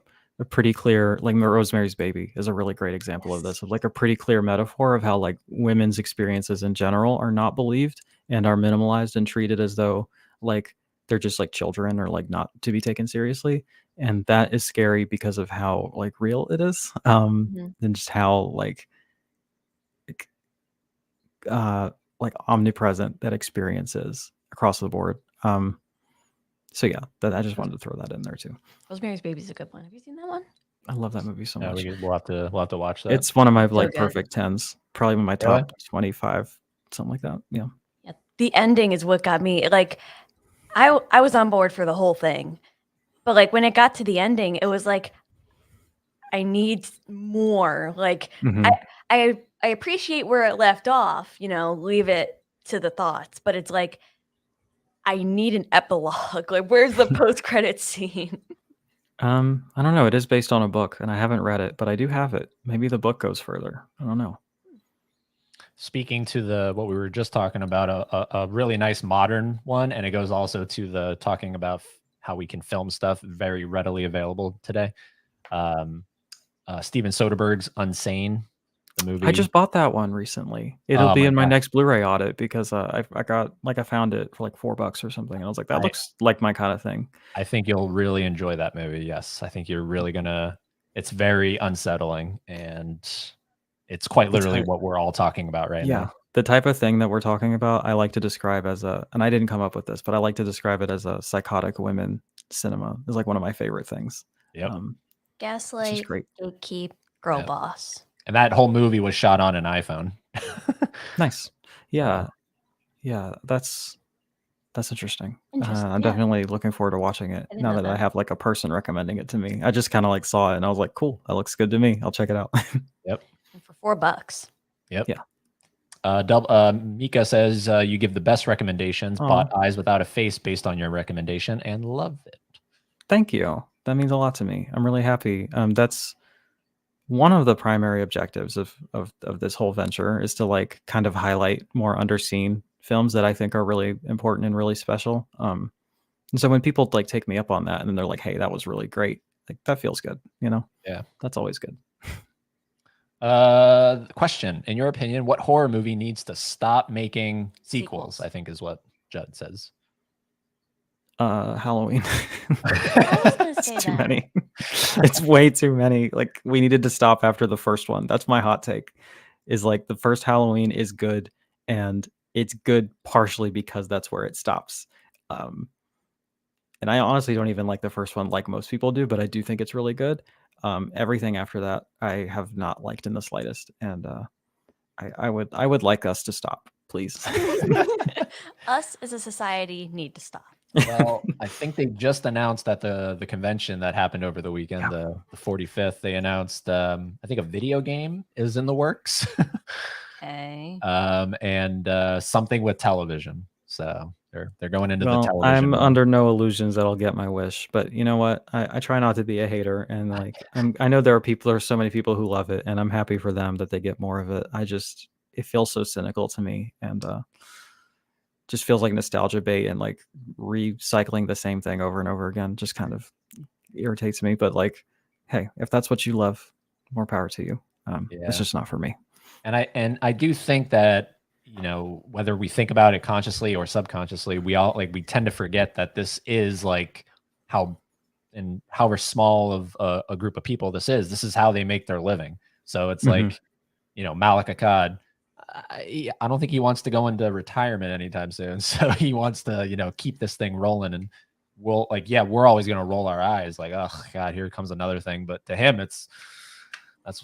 pretty clear, like Rosemary's Baby is a really great example of Yes. this, of like a pretty clear metaphor of how like women's experiences in general are not believed and are minimalized and treated as though like they're just like children or like not to be taken seriously. And that is scary because of how like real it is. Mhm. And just how like, like omnipresent that experience is across the board. So yeah, that I just wanted to throw that in there too. Rosemary's Baby's a good one. Have you seen that one? I love that movie so Yeah, much. we'll have to watch that. It's one of my So like good. perfect 10s, probably my Really? top 25, something like that. Yeah. Yeah, the ending is what got me. Like, I was on board for the whole thing, but like when it got to the ending, it was like I need more. Like, Mhm. I appreciate where it left off. Leave it to the thoughts, but it's like I need an epilogue. Like, where's the post credit scene? I don't know. It is based on a book, and I haven't read it, but I do have it. Maybe the book goes further. I don't know. Speaking to what we were just talking about, a really nice modern one, and it goes also to the talking about how we can film stuff very readily available today. Steven Soderbergh's Unsane, the movie. I just bought that one recently. It'll Oh be my in my God. next Blu-ray audit because I found it for like $4 or something, and I was like, that looks like my kind of thing. I think you'll really enjoy that movie. Yes, I think you're really gonna. It's very unsettling, and it's quite literally what we're all talking about right now. The type of thing that we're talking about, I like to describe as and I didn't come up with this, but I like to describe it as a psychotic women cinema. Is like one of my favorite things. Yep. Gaslight, great. gatekeep, girl Yep. boss. And that whole movie was shot on an iPhone. Nice. Yeah. Yeah. That's interesting. Interesting. I'm Yeah. definitely looking forward to watching it I didn't now know that I that. have like a person recommending it to me. I just kind of like saw it and I was like, cool, that looks good to me. I'll check it out. Yep. And for $4. Yep. Yeah. Mika says you give the best recommendations. Aw. Bought Eyes Without a Face based on your recommendation and loved it. Thank you. That means a lot to me. I'm really happy. That's one of the primary objectives of this whole venture, is to like kind of highlight more underseen films that I think are really important and really special. And so when people like take me up on that and then they're like, hey, that was really great, like that feels good, Yeah. That's always good. Question: in your opinion, what horror movie needs to stop making sequels? I think is what Judd says. Halloween. I was gonna say It's too that. many. It's way too many. Like we needed to stop after the first one. That's my hot take. Is like the first Halloween is good, and it's good partially because that's where it stops. And I honestly don't even like the first one like most people do, but I do think it's really good. Everything after that I have not liked in the slightest, and I would like us to stop, please. Us as a society need to stop. Well, I think they just announced at the convention that happened over the weekend, the 45th. They announced, I think a video game is in the works, Okay. and something with television. So they're going into the Well, television. I'm realm. under no illusions that I'll get my wish, but you know what? I try not to be a hater, and like I know there are so many people who love it, and I'm happy for them that they get more of it. It feels so cynical to me, and just feels like nostalgia bait, and like recycling the same thing over and over again just kind of irritates me. But like, hey, if that's what you love, more power to you. It's just not for me. And I do think that, whether we think about it consciously or subconsciously, we tend to forget that this is like however small of a group of people this is how they make their living. So it's like, Malik Akkad, I don't think he wants to go into retirement anytime soon. So he wants to, keep this thing rolling, and we're always going to roll our eyes like, oh God, here comes another thing. But to him, it's,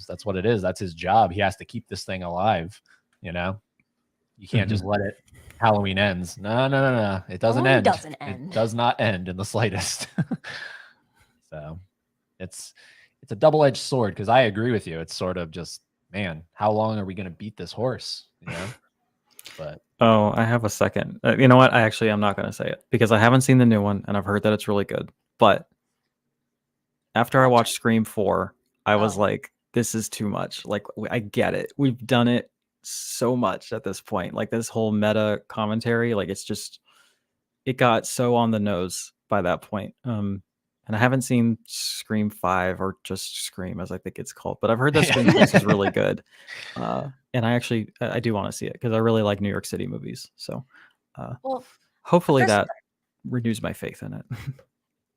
That's what it is. That's his job. He has to keep this thing alive. You know, you can't just let it. Halloween ends. No. It doesn't Halloween end. doesn't It end. does not end in the slightest. So it's a double-edged sword because I agree with you. It's sort of just, man, how long are we going to beat this horse? You know, but Oh, I have a second. You know what? I'm not going to say it because I haven't seen the new one and I've heard that it's really good. But after I Watch watched it. Scream 4, I was Oh. like, this is too much. Like, I get it. We've done it so much at this point. Like, this whole meta commentary, like, it got so on the nose by that point. And I haven't seen Scream 5 or just Scream, as I think it's called, but I've heard that Scream 6 is really good. And I do want to see it because I really like New York City movies. So Well, hopefully first- that renews my faith in it.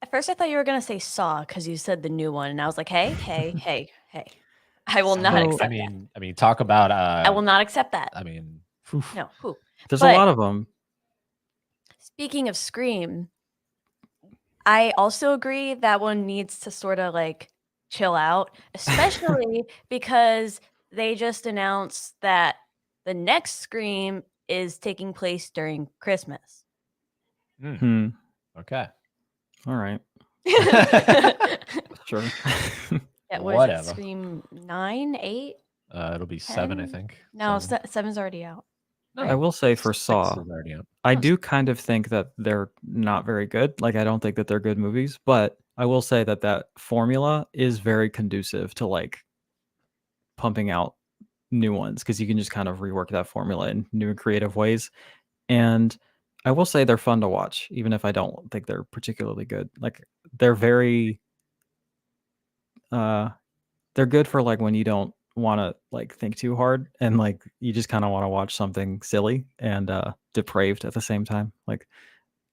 at first I thought you were gonna say Saw because you said the new one, and I was like, hey. I will not So- accept I mean, talk about. that. I will not accept that. I mean, No. Who? There's But- a lot of them. Speaking of Scream, I also agree that one needs to sort of like chill out, especially because they just announced that the next Scream is taking place during Christmas. Okay. All right. Sure. Yeah, what is Whatever. it? Scream 9, 8? It'll be 7, I 10? think. No, 7. 7's already out. No, I will say for 6 Saw, is already out. I Oh, do kind of think that they're not very good. Like, I don't think that they're good movies, but I will say that that formula is very conducive to like pumping out new ones because you can just kind of rework that formula in new and creative ways. And I will say they're fun to watch, even if I don't think they're particularly good. Like, they're very, they're good for like when you don't want to like think too hard and like you just kind of want to watch something silly and depraved at the same time. Like,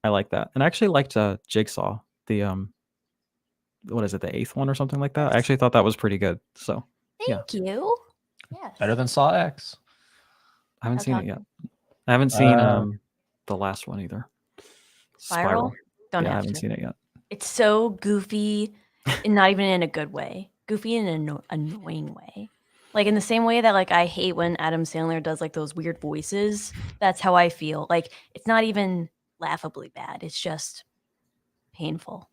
I like that. And I actually liked Jigsaw, the what is it, the 8th one or something like that. I Yes. actually thought that was pretty good. So yeah. Thank you. Yes. Better than Saw X. I haven't How's seen that? it yet. I haven't seen Uh, the last one either. Spiral? Don't Yeah, I have haven't to. seen it yet. It's so goofy and not even in a good way. Goofy in an annoying way. Like in the same way that like I hate when Adam Sandler does like those weird voices. That's how I feel. Like it's not even laughably bad. It's just painful.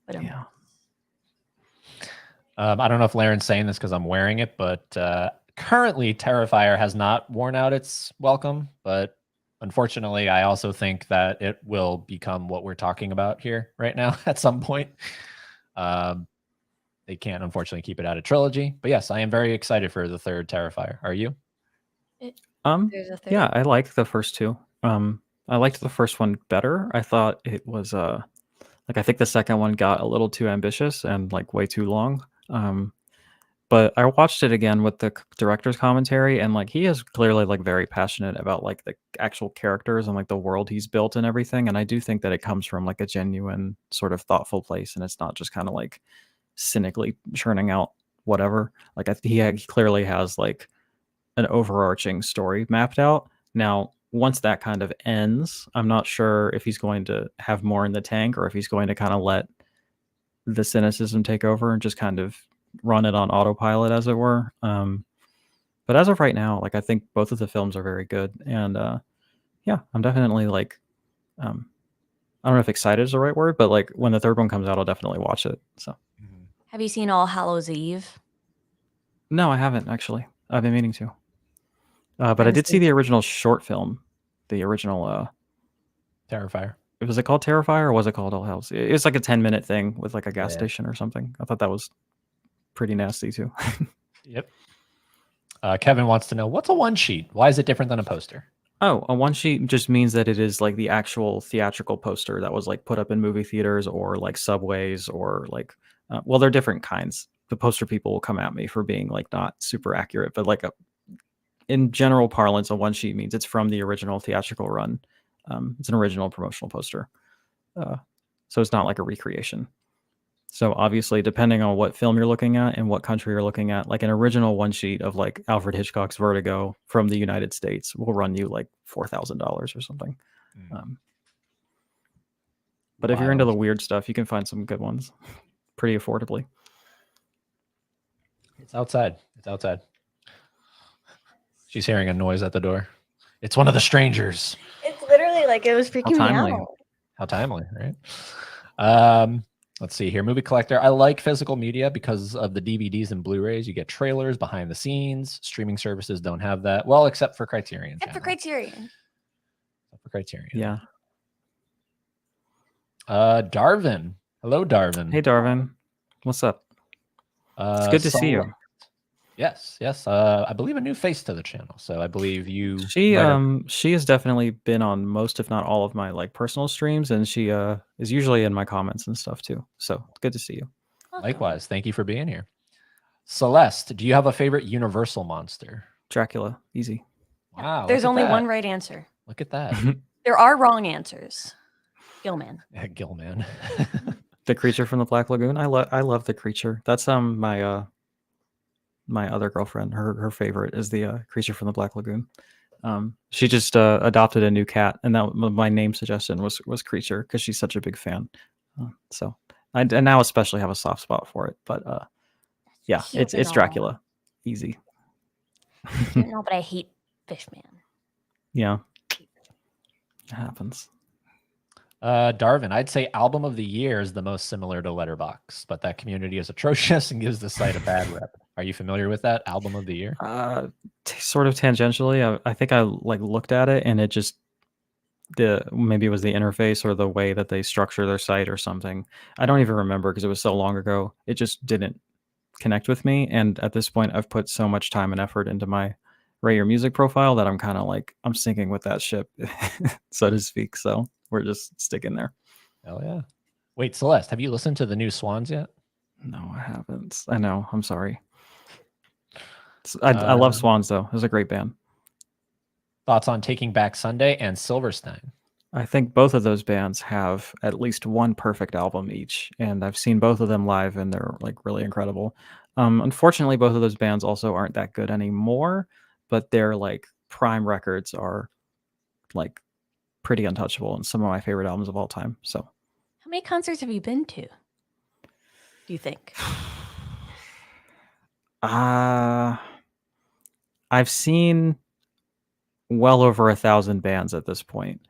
But Yeah. I don't know if Laren's saying this because I'm wearing it, but currently Terrifier has not worn out its welcome. But unfortunately, I also think that it will become what we're talking about here right now at some point. They can't unfortunately keep it out of trilogy. But yes, I am very excited for the third Terrifier. Are you? there's a third. Yeah, I liked the first two. I liked the first one better. I thought it was like I think the second one got a little too ambitious and like way too long. But I watched it again with the director's commentary, and like he is clearly like very passionate about like the actual characters and like the world he's built and everything. And I do think that it comes from like a genuine sort of thoughtful place, and it's not just kind of like cynically churning out whatever. Like he clearly has like an overarching story mapped out. Now, once that kind of ends, I'm not sure if he's going to have more in the tank or if he's going to kind of let the cynicism take over and just kind of run it on autopilot, as it were. But as of right now, like I think both of the films are very good, and yeah, I'm definitely like, I don't know if excited is the right word, but like when the third one comes out, I'll definitely watch it. So Have you seen All Hallows Eve? no, I haven't actually. I've been meaning to. But I I'm did see seeing- the original short film, the original. Terrifier. Was it called Terrifier or was it called All Hells? It's like a 10-minute thing with like a gas Yeah. station or something. I thought that was pretty nasty too. Yep. Kevin wants to know what's a one sheet? Why is it different than a poster? Oh, a one sheet just means that it is like the actual theatrical poster that was like put up in movie theaters or like subways or like, well, they're different kinds. The poster people will come at me for being like not super accurate, but like in general parlance, a one sheet means it's from the original theatrical run. It's an original promotional poster. So it's not like a recreation. So obviously, depending on what film you're looking at and what country you're looking at, like an original one sheet of like Alfred Hitchcock's Vertigo from the United States will run you like $4,000 or something. But if you're into the weird stuff, you can find some good ones pretty affordably. It's outside. It's outside. She's hearing a noise at the door. It's one of the strangers. It's literally like it was freaking me timely. out. How timely, right? Let's see here. Movie collector. I like physical media because of the DVDs and Blu-rays. You get trailers, behind the scenes. Streaming services don't have that. Well, except for Criterion. Except for Channel. Criterion. Except for Criterion. Yeah. Darvin. Hello, Darvin. Hey, Darvin. What's up? It's good to see you. Yes, yes. I believe a new face to the channel. So I believe you. She has definitely been on most, if not all, of my like personal streams, and she is usually in my comments and stuff too. So good to see you. Awesome. Likewise. Thank you for being here. Celeste, do you have a favorite Universal monster? Dracula, easy. Wow. There's look at only that. one right answer. Look at that. There are wrong answers. Gilman. Yeah, Gilman. The creature from the Black Lagoon. I love the creature. That's my my other girlfriend. Her favorite is the creature from the Black Lagoon. She just adopted a new cat, and that my name suggestion was creature because she's such a big fan. So I now especially have a soft spot for it. But yeah, Cute it's and Dracula, easy. No, but I hate Fishman. Yeah, it happens. Darvin, I'd say album of the year is the most similar to Letterboxd, but that community is atrocious and gives the site a bad rep. Are you familiar with that album of the year? Sort of tangentially. I think I like looked at it, and it just maybe it was the interface or the way that they structure their site or something. I don't even remember because it was so long ago. It just didn't connect with me. And at this point, I've put so much time and effort into my Rate Your Music profile that I'm kind of like I'm sinking with that ship, so to speak. So we're just sticking there. Hell yeah. Wait, Celeste, have you listened to the new Swans yet? No, I haven't. I know. I'm sorry. I love Swans, though. It was a great band. Thoughts on Taking Back Sunday and Silverstein? I think both of those bands have at least one perfect album each, and I've seen both of them live, and they're like really incredible. Unfortunately, both of those bands also aren't that good anymore, but their like prime records are like pretty untouchable and some of my favorite albums of all time. So, How many concerts have you been to? Do you think? I've seen well over 1,000 bands at this point,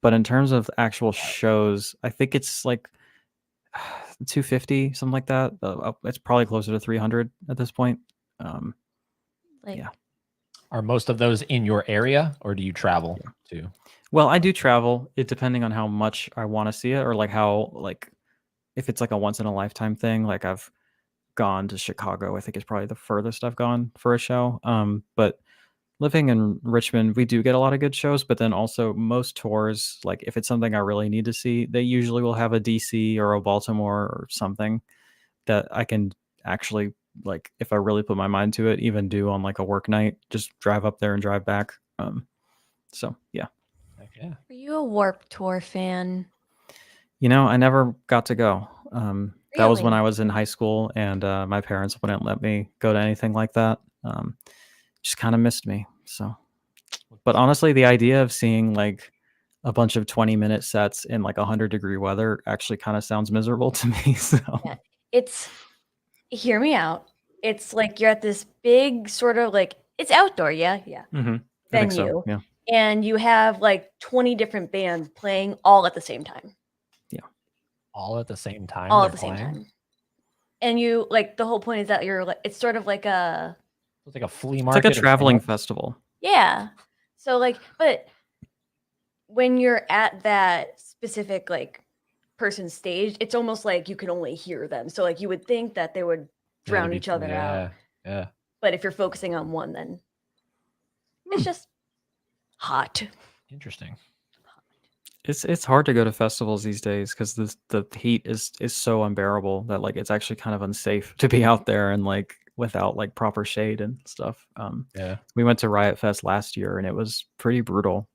but in terms of actual shows, I think it's like 250, something like that. It's probably closer to 300 at this point. Yeah. Are most of those in your area, or do you travel too? Well, I do travel. It depending on how much I want to see it, or like how like if it's like a once in a lifetime thing. Like I've gone to Chicago. I think it's probably the furthest I've gone for a show. But living in Richmond, we do get a lot of good shows. But then also most tours, like if it's something I really need to see, they usually will have a DC or a Baltimore or something that I can actually like if I really put my mind to it, even do on like a work night, just drive up there and drive back. So yeah. Yeah. Are you a Warped Tour fan? You know, I never got to go. That was when Really? I was in high school, and my parents wouldn't let me go to anything like that. Just kind of missed me. So, but honestly, the idea of seeing like a bunch of 20-minute sets in like 100-degree weather actually kind of sounds miserable to me. So Yeah. It's hear me out. It's like you're at this big sort of like it's outdoor, yeah. I think so. Venue. Yeah. And you have like 20 different bands playing all at the same time. All at the same time? All they're at the same playing? time. And you like the whole point is that you're like it's sort of like a It's like a flea It's market. like a or traveling something? festival. yeah. So like but when you're at that specific like person's stage, it's almost like you can only hear them. So like you would think that they would Yeah, drown it'd be- each other out. Yeah. But if you're focusing on one, then it's just hot. Interesting. It's hard to go to festivals these days because the heat is so unbearable that like it's actually kind of unsafe to be out there and like without like proper shade and stuff. Yeah. We went to Riot Fest last year and it was pretty brutal.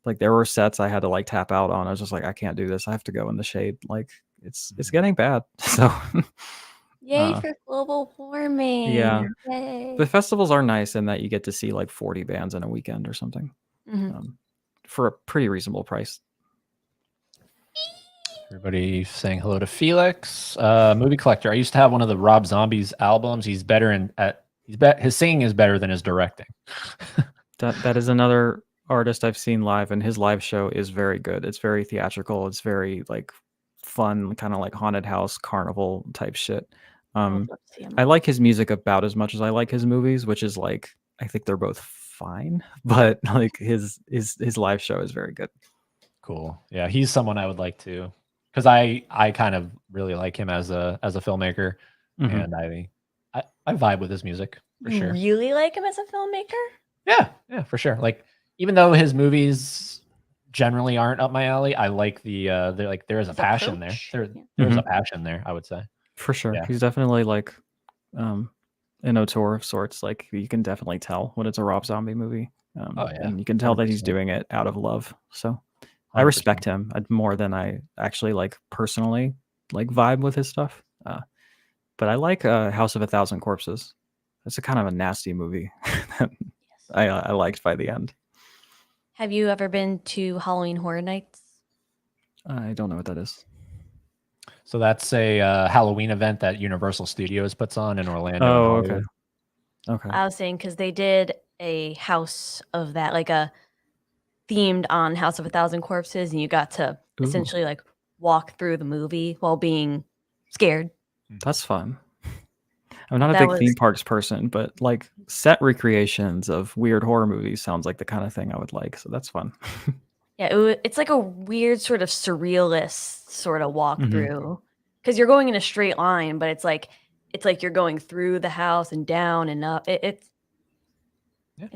Like there were sets I had to like tap out on. I was just like, I can't do this. I have to go in the shade. Like it's getting bad. So Yay for global warming. yeah. Yay. The festivals are nice in that you get to see like 40 bands in a weekend or something. Mhm. For a pretty reasonable price. Everybody saying hello to Felix. Movie collector. I used to have one of the Rob Zombie's albums. He's better his singing is better than his directing. That is another artist I've seen live, and his live show is very good. It's very theatrical. It's very like fun, kind of like haunted house carnival type shit. I'd love to see him. I like his music about as much as I like his movies, which is like I think they're both fine, but like his live show is very good. Cool. Yeah, he's someone I would like to, because I kind of really like him as a filmmaker, Mhm. and I vibe with his music for You sure. really like him as a filmmaker? Yeah, for sure. Like, even though his movies generally aren't up my alley, I like there is a His passion there. approach? There's Yeah. a passion there, I would say. For sure. Yeah. He's definitely like an auteur of sorts. Like you can definitely tell when it's a Rob Zombie movie. Oh, yeah. And you can tell that he's 100%. doing it out of love. So I 100%. respect him more than I actually like personally like vibe with his stuff. But I like House of a Thousand Corpses. It's a kind of a nasty movie that I liked by the end. Have you ever been to Halloween Horror Nights? I don't know what that is. So that's a Halloween event that Universal Studios puts on in Orlando. Oh, and okay. Hollywood. Okay. I was saying because they did a house of that, like a themed on House of a Thousand Corpses, and you got to Ooh. essentially like walk through the movie while being scared. That's fun. I'm not a That big was- theme parks person, but like set recreations of weird horror movies sounds like the kind of thing I would like. So that's fun. Yeah, it's like a weird sort of surrealist sort of walk Mhm. through because you're going in a straight line, but it's like you're going through the house and down and up. It's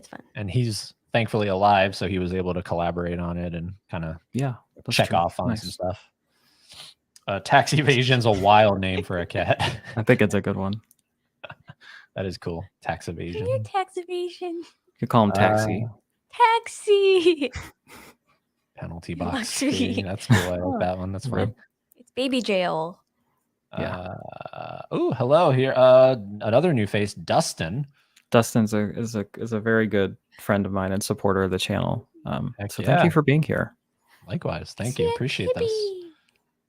fun. And he's thankfully alive, so he was able to collaborate on it and kind of Yeah. that's check true. off on Nice. some stuff. Tax evasion's a wild name for a cat. I think it's a good one. That is cool. Tax evasion. Your tax evasion. You could call him Taxi. Taxi. Penalty Box box. three. fee. That's cool. I Oh, like that one. That's right. fun. It's baby jail. Yeah. Oh, hello here. Another new face, Dustin. Dustin's is a very good friend of mine and supporter of the channel. Heck So thank yeah. you for being here. Likewise. Thank you. Sick Appreciate this. hippie.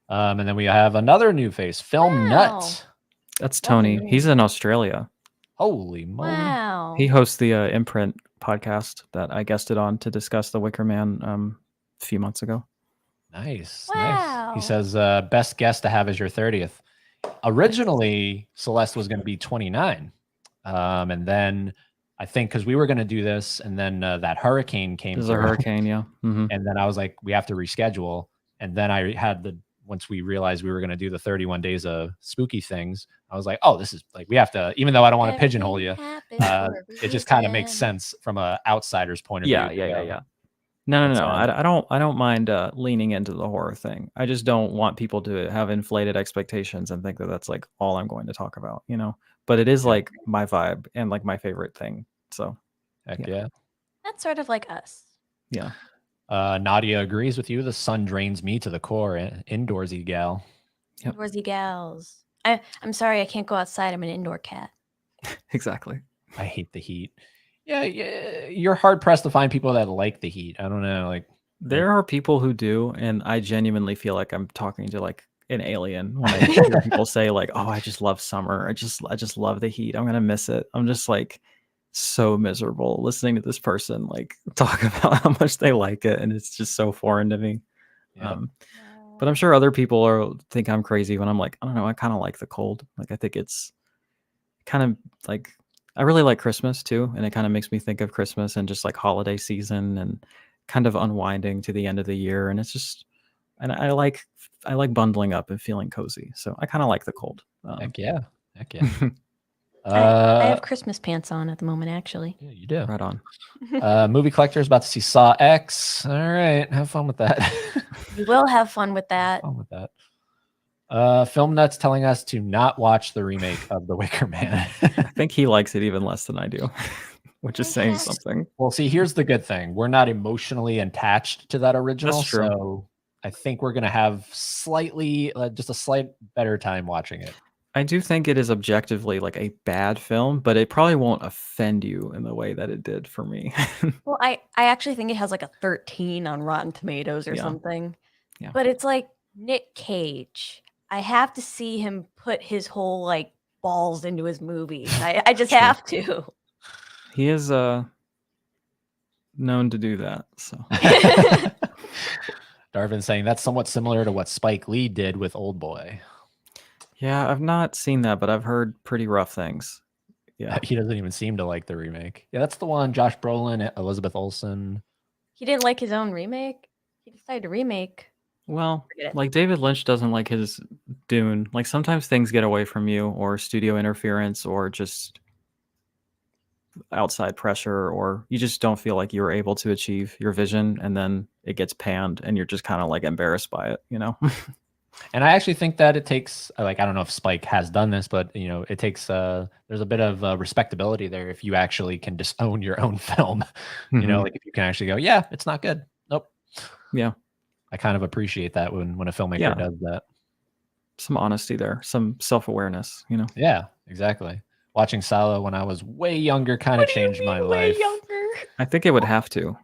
And then we have another new face, Film Wow. Nut. That's Oh, Tony. man. He's in Australia. Holy moly. Wow. He hosts the Imprint podcast that I guested on to discuss The Wicker Man a few months ago. Nice. Wow. He says, best guest to have is your 30th. Originally, Celeste was going to be 29. And then I think because we were going to do this, and then that hurricane came There's a through, hurricane, yeah. Mhm. and then I was like, we have to reschedule. And then I had once we realized we were going to do the 31 days of spooky things, I was like, oh, this is like, we have to, even though I don't want to pigeonhole you, it just kind of makes sense from an outsider's point of Yeah, view. yeah. No. That's I don't mind leaning into the horror thing. I just don't want people to have inflated expectations and think that that's like all I'm going to talk about, you know. But it is Yeah. like my vibe and like my favorite thing. So Heck Yeah. yeah. That's sort of like us. yeah, Nadia agrees with you. The sun drains me to the core. Indoorsy gal. Yep. Outdoorsy gals. I'm sorry, I can't go outside. I'm an indoor cat. exactly. I hate the heat. Yeah, you're hard pressed to find people that like the heat. I don't know, like There are people who do, and I genuinely feel like I'm talking to like an alien when I hear people say like, "Oh, I just love summer. I just love the heat. I'm gonna miss it." I'm just like so miserable listening to this person like talk about how much they like it, and it's just so foreign to me. yeah. But I'm sure other people think I'm crazy when I'm like, I don't know, I kind of like the cold. Like I think it's kind of like I really like Christmas too, and it kind of makes me think of Christmas and just like holiday season and kind of unwinding to the end of the year. And it's just, and I like bundling up and feeling cozy. So I kind of like the cold. Heck yeah. Heck yeah. I have Christmas pants on at the moment, actually. Yeah, you do. Right on. Movie collector's about to see Saw X. All right, have fun with that. You will have fun with that. Fun with that. Film Nuts telling us to not watch the remake of The Wicker Man. I think he likes it even less than I do, which is saying something. Well, see, here's the good thing. We're not emotionally attached to that original. That's true. So I think we're going to have just a slight better time watching it. I do think it is objectively like a bad film, but it probably won't offend you in the way that it did for me. Well, I actually think it has like a 13 on Rotten Tomatoes or Yeah. something. Yeah. But it's like Nick Cage. I have to see him put his whole like balls into his movies. I just True. have to. He is known to do that. So Darvin saying that's somewhat similar to what Spike Lee did with Old Boy. yeah, I've not seen that, but I've heard pretty rough things. Yeah. He doesn't even seem to like the remake. Yeah, that's the one. Josh Brolin, Elizabeth Olsen. He didn't like his own remake. He decided to remake. Well, Forget it. like David Lynch doesn't like his Dune. Like sometimes things get away from you, or studio interference, or just outside pressure, or you just don't feel like you're able to achieve your vision, and then it gets panned, and you're just kind of like embarrassed by it, you know? And I actually think that it takes, like, I don't know if Spike has done this, but it takes there's a bit of respectability there if you actually can disown your own film. Mhm. Like if you can actually go, yeah, it's not good. Nope. Yeah, I kind of appreciate that when a filmmaker Yeah. does that. some honesty there, some self-awareness, you know? Yeah, exactly. Watching Salo when I was way younger kind of What do you changed my mean way life. younger? I think it would have to.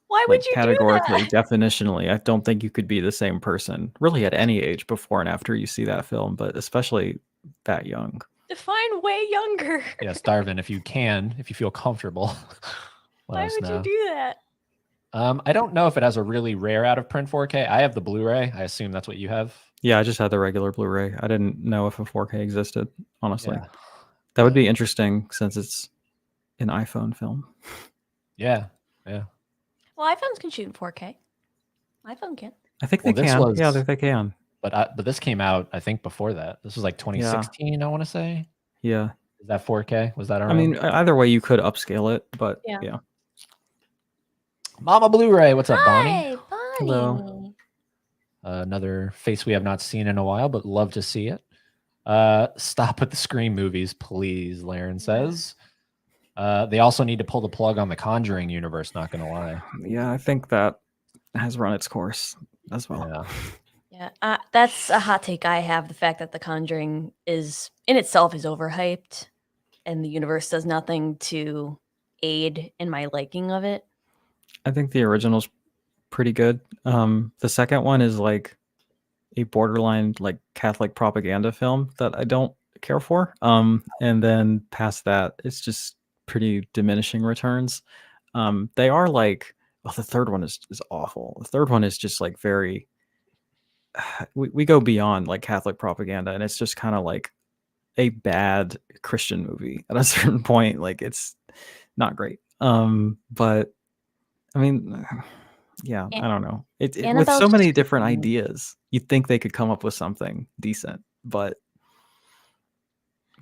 Why Like would you do categorically, that? definitionally, I don't think you could be the same person really at any age before and after you see that film, but especially that young. Define way younger. Yes, Darvin, if you feel comfortable, let Why us would know. you do that? I don't know if it has a really rare out of print 4K. I have the Blu-ray. I assume that's what you have. Yeah, I just had the regular Blu-ray. I didn't know if a 4K existed, honestly. Yeah. That would be interesting since it's an iPhone film. Yeah. Well, iPhones can shoot in 4K. iPhone can. I think Well, they this can. was- Yeah, they can. But this came out, I think, before that. This was like 2016, I want to say. Yeah. Is that 4K? Was that around? I mean, either way, you could upscale it, but Yeah. yeah. Mama Blu-ray, what's up, Bonnie? Hi, Bonnie. Hello. Another face we have not seen in a while, but love to see it. Stop with the Scream movies, please, Laren says. They also need to pull the plug on the Conjuring universe, not going to lie. Yeah, I think that has run its course as well. Yeah. Yeah, that's a hot take I have. The fact that The Conjuring is in itself is overhyped, and the universe does nothing to aid in my liking of it. I think the original's pretty good. The second one is like a borderline like Catholic propaganda film that I don't care for. And then past that, it's just pretty diminishing returns. They are like, well, the third one is awful. The third one is just like very. We go beyond like Catholic propaganda, and it's just kind of like a bad Christian movie at a certain point. Like it's not great. But I mean, yeah, I don't know. It with so Annabelle's many just different goofy. ideas, you'd think they could come up with something decent, but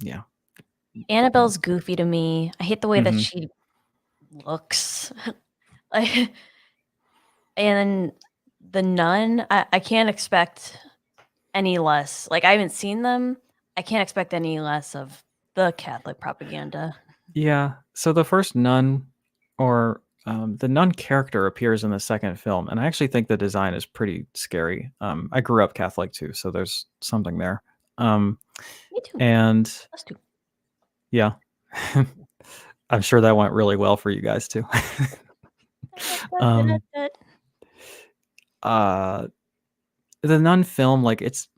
yeah. Annabelle's goofy to me. I hate the way that Mhm. she looks. Like, and the Nun, I can't expect any less. Like I haven't seen them. I can't expect any less of the Catholic propaganda. Yeah. So the first nun, or the nun character, appears in the second film, and I actually think the design is pretty scary. I grew up Catholic too, so there's something there. Me too. And Us too. yeah, I'm sure that went really well for you guys too. The nun film, like it's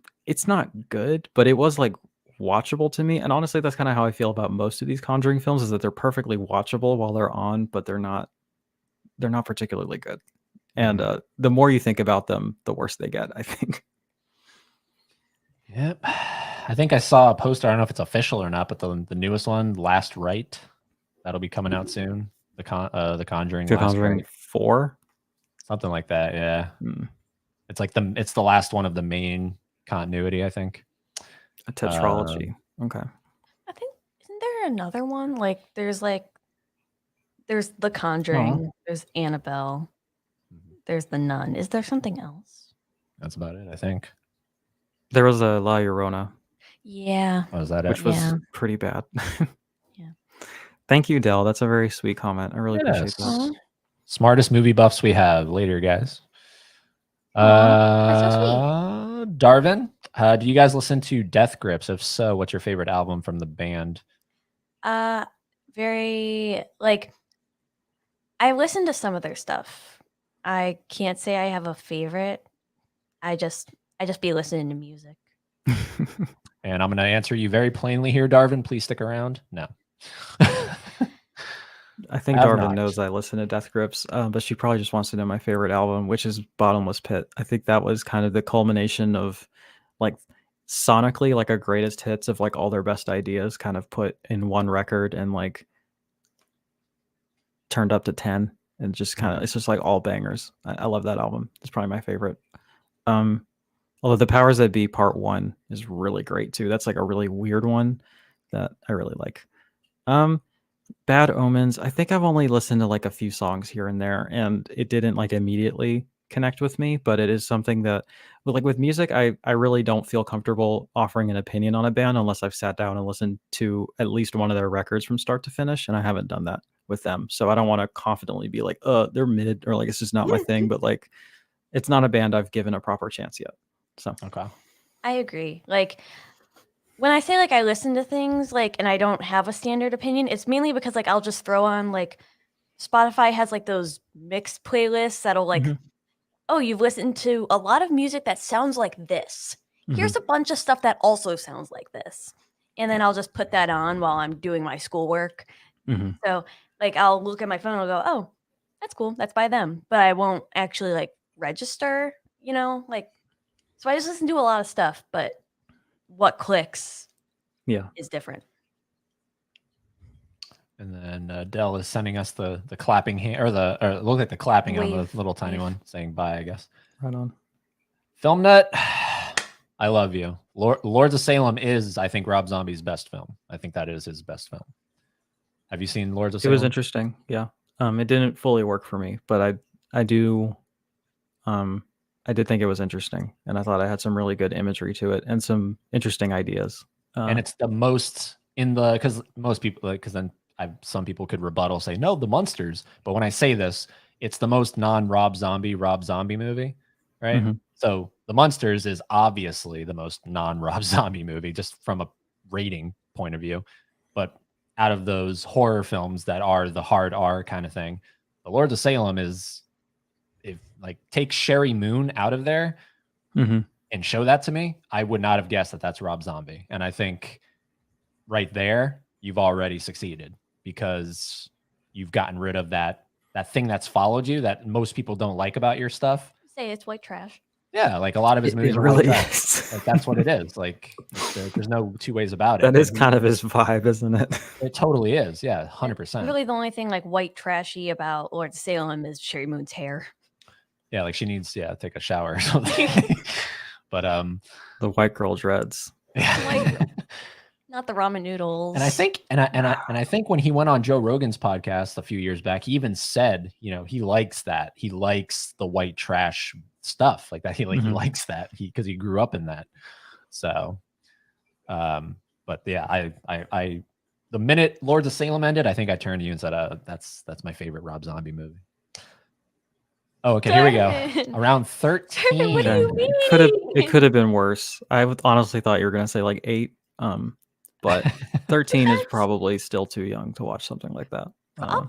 not good, but it was like watchable to me. And honestly, that's kind of how I feel about most of these Conjuring films, is that they're perfectly watchable while they're on, but they're not particularly good. And the more you think about them, the worse they get, I think. Yep. I think I saw a poster. I don't know if it's official or not, but the newest one, Last Rite, that'll be coming out soon. The Conjuring, The Last Conjuring Rite, 4. something like that. Yeah, Hmm. it's like it's the last one of the main continuity, I think. A tetralogy. Okay. I think isn't there another one? Like there's The Conjuring, there's Annabelle, there's The Nun. Is there something else? That's about it, I think. There was a La Llorona, Yeah. Oh, is that which it? was pretty bad. Yeah. Thank you, Dell. That's a very sweet comment. I really appreciate that. Aw. Smartest movie buffs we have later, guys. Aw, that's so Darvin, do you guys listen to Death Grips? If so, what's your favorite album from the band? Very like I listened to some of their stuff. I can't say I have a favorite. I just I just be listening to music. And I'm going to answer you very plainly here, Darvin. Please stick around. No. I think Have Darvin not. knows I listen to Death Grips, but she probably just wants to know my favorite album, which is Bottomless Pit. I think that was kind of the culmination of, like, sonically, like, a greatest hits of, like, all their best ideas kind of put in one record and, like, turned up to 10, and just kind of, it's just like all bangers. I love that album. It's probably my favorite. Although The Powers That Be Part 1 is really great too. That's like a really weird one that I really like. Bad Omens, I think I've only listened to like a few songs here and there, and it didn't like immediately connect with me, but it is something that, well, like with music, I really don't feel comfortable offering an opinion on a band unless I've sat down and listened to at least one of their records from start to finish, and I haven't done that with them. So I don't want to confidently be like, they're mid, or like, it's just not my thing, but like, it's not a band I've given a proper chance yet. So Okay. I agree. Like, when I say like I listen to things like and I don't have a standard opinion, it's mainly because like I'll just throw on like Spotify has like those mixed playlists that'll like, oh, you've listened to a lot of music that sounds like this. Here's a bunch of stuff that also sounds like this. And then I'll just put that on while I'm doing my schoolwork. So like I'll look at my phone and I'll go, oh, that's cool. That's by them. But I won't actually like register, like, so I just listen to a lot of stuff, but what clicks is different. And then Dell is sending us the clapping hand, or look at the clapping on the little tiny one, saying bye, I guess. Right on. Film Nut, I love you. Lords of Salem is, I think, Rob Zombie's best film. I think that is his best film. Have you seen Lords of Salem? It was interesting. Yeah. It didn't fully work for me, but I did think it was interesting, and I thought I had some really good imagery to it and some interesting ideas. And it's the most because most people, because then some people could rebuttal, say, no, the Munsters. But when I say this, it's the most non-Rob Zombie movie, right? So the Munsters is obviously the most non-Rob Zombie movie, just from a rating point of view. But out of those horror films that are the hard R kind of thing, the Lords of Salem is, if like take Sherry Moon out of there and show that to me, I would not have guessed that that's Rob Zombie. And I think right there, you've already succeeded, because you've gotten rid of that thing that's followed you that most people don't like about your stuff. Say it's white trash. Yeah, like a lot of his movies are really white trash. Like, that's what it is. Like there's no two ways about it. That is kind of his vibe, isn't it? It totally is. Yeah, 100%. Really, the only thing like white trashy about Lord of Salem is Sherry Moon's hair. Yeah, like she needs take a shower or something. But the white girl dreads. Yeah. Not the ramen noodles. And I think I think when he went on Joe Rogan's podcast a few years back, he even said, he likes that. He likes the white trash stuff like that. He likes that because he grew up in that. So, but yeah, I the minute Lords of Salem ended, I think I turned to you and said, that's my favorite Rob Zombie movie. Oh, okay, here we go. Around 13. What do you mean? It could have been worse. I honestly thought you were gonna say like 8. But 13 is probably still too young to watch something like that. Probably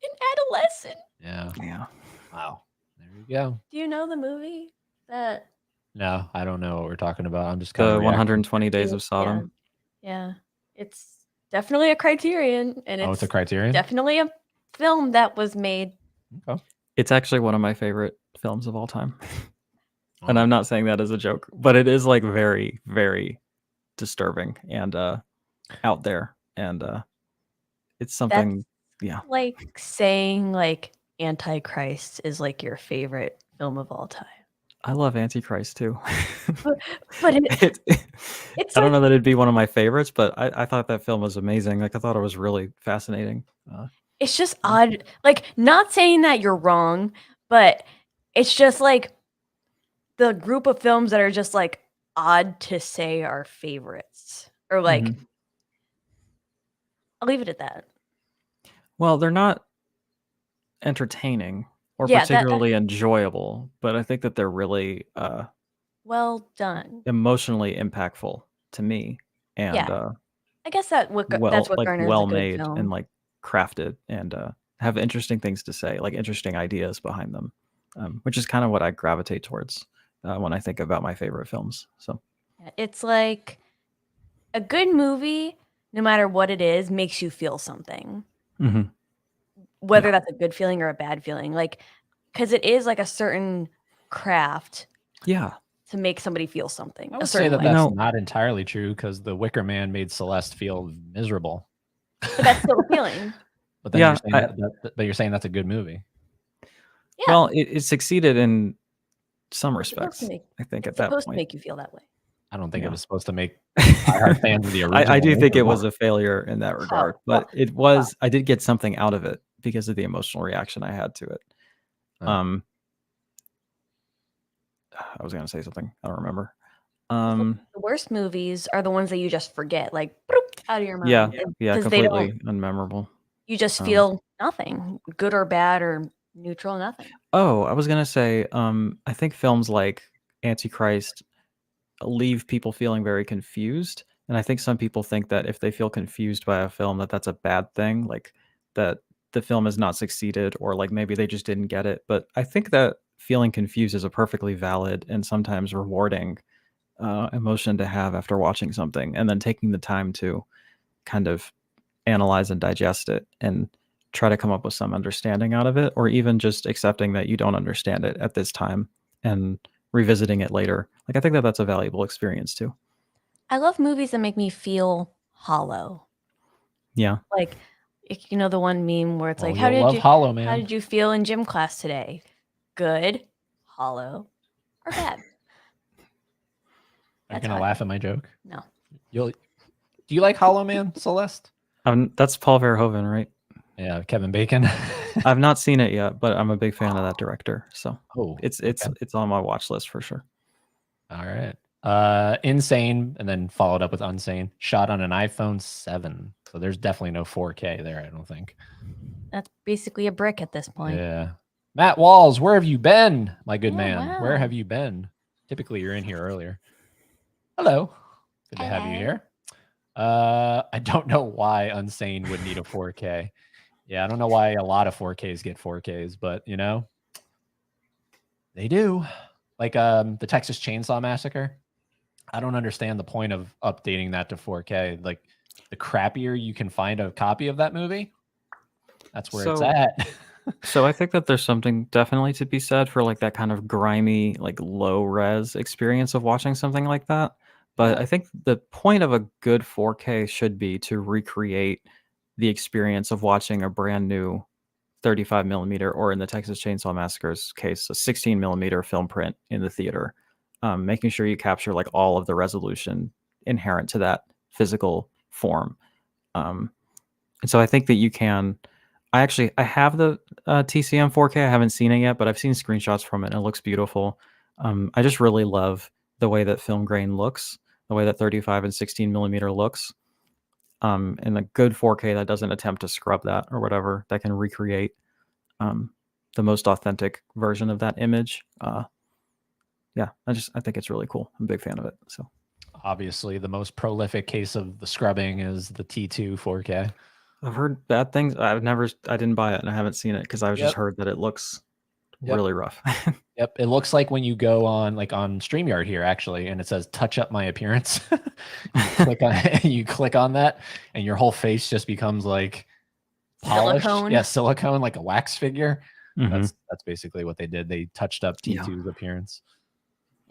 an adolescent. Yeah. Wow. There you go. Do you know the movie? No, I don't know what we're talking about. I'm just kind The of 120 Days of Sodom. Yeah. It's definitely a Criterion, and it's a Criterion. Definitely a film that was made. Okay. It's actually one of my favorite films of all time. And I'm not saying that as a joke, but it is like very, very disturbing and out there, and it's something. That's like saying like Antichrist is like your favorite film of all time. I love Antichrist too. but it's I don't know that it'd be one of my favorites, but I thought that film was amazing. Like, I thought it was really fascinating. It's just odd. Like, not saying that you're wrong, but it's just like the group of films that are just like odd to say are favorites, or like I'll leave it at that. Well, they're not entertaining or particularly enjoyable, but I think that they're really well done, emotionally impactful to me, and I guess that's what garners well a good made film. and like crafted, and have interesting things to say, like interesting ideas behind them, which is kind of what I gravitate towards. when I think about my favorite films. So It's like a good movie, no matter what it is, makes you feel something. mhm. Whether Yeah. that's a good feeling or a bad feeling. Like, because it is like a certain craft Yeah. to make somebody feel something I a would say certain that way. that's know- not entirely true because the Wicker Man made Celeste feel miserable. But that's still a feeling. But then Yeah, you're saying but you're saying that's a good movie. Yeah. Well, it succeeded in some It's supposed respects, to make I think, at it's that supposed to point. make you feel that way. I don't think it Yeah. was supposed to make diehard fans of the original. I do think it miserable. was a failure in that regard, but well, it was. I did get something out of it because of the emotional reaction I had to it. Oh. I was gonna say something. I don't remember. The worst movies are the ones that you just forget, like out of your mind. Yeah, because they completely don't. unmemorable. You just Um, feel nothing, good or bad or neutral, nothing. Oh, I was gonna say, I think films like Antichrist leave people feeling very confused, and I think some people think that if they feel confused by a film, that that's a bad thing, like that the film has not succeeded, or like maybe they just didn't get it. But I think that feeling confused is a perfectly valid and sometimes rewarding emotion to have after watching something, and then taking the time to kind of analyze and digest it and try to come up with some understanding out of it, or even just accepting that you don't understand it at this time and revisiting it later. Like, I think that that's a valuable experience too. I love movies that make me feel hollow. Yeah. Like, you know the one meme where it's Well, like, you'll love Hollow how Man. did you feel in gym class today? Good, hollow, or bad? Are you That's gonna how I laugh feel. at my joke? No. Do you like Hollow Man, Celeste? That's Paul Verhoeven, right? Yeah, Kevin Bacon. I've not seen it yet, but I'm a big fan of that director. So Oh, it's okay. on my watch list for sure. All right. Insane, and then followed up with Unsane. Shot on an iPhone 7. So there's definitely no 4K there, I don't think. That's basically a brick at this point. Yeah. Matt Walls, where have you been, my good Yeah, man? Where wow. have you been? Typically, you're in here earlier. Hello. Good to have you Hello. here. I don't know why Unsane would need a 4K. Yeah, I don't know why a lot of 4Ks get 4Ks, but you know, they do. Like the Texas Chainsaw Massacre. I don't understand the point of updating that to 4K. Like the crappier you can find a copy of that movie, that's where it's So- at. So I think that there's something definitely to be said for like that kind of grimy, like low res experience of watching something like that. But I think the point of a good 4K should be to recreate the experience of watching a brand new 35 millimeter, or in the Texas Chainsaw Massacre's case, a 16 millimeter film print in the theater, making sure you capture like all of the resolution inherent to that physical form. And so I think that you can. I have the TCM 4K. I haven't seen it yet, but I've seen screenshots from it and it looks beautiful. I just really love the way that film grain looks, the way that 35 and 16 millimeter looks. And a good 4K that doesn't attempt to scrub that or whatever, that can recreate the most authentic version of that image. Yeah, I think it's really cool. I'm a big fan of it. So Obviously, the most prolific case of the scrubbing is the T2 4K. I've heard bad things. I didn't buy it and I haven't seen it because I was just heard that it looks really rough. Yep, it looks like when you go on StreamYard here actually, and it says "touch up my appearance." You click on that, and your whole face just becomes like polished. Silicone. Yeah, silicone, like a wax figure. Mhm. That's basically what they did. They touched up T2's appearance.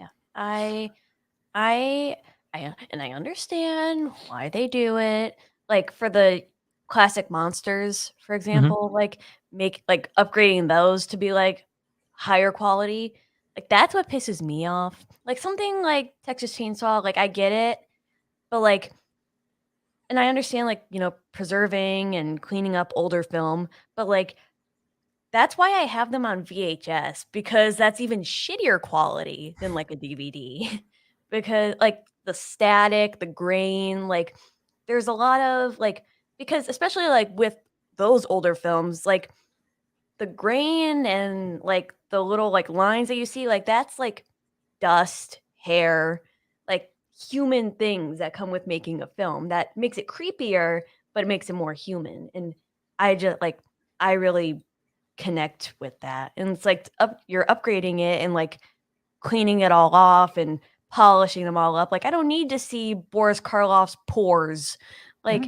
Yeah. I understand why they do it. Like for the classic monsters, for example, like upgrading those to be like higher quality. Like that's what pisses me off. Like something like Texas Chainsaw, like I get it, but like and I understand like, preserving and cleaning up older film, but like that's why I have them on VHS because that's even shittier quality than like a DVD. Because like the static, the grain, like there's a lot of like because especially like with those older films, like the grain and like the little like lines that you see, like that's like dust, hair, like human things that come with making a film that makes it creepier, but it makes it more human. And I really connect with that. And it's like you're upgrading it and like cleaning it all off and polishing them all up. Like, I don't need to see Boris Karloff's pores. Like,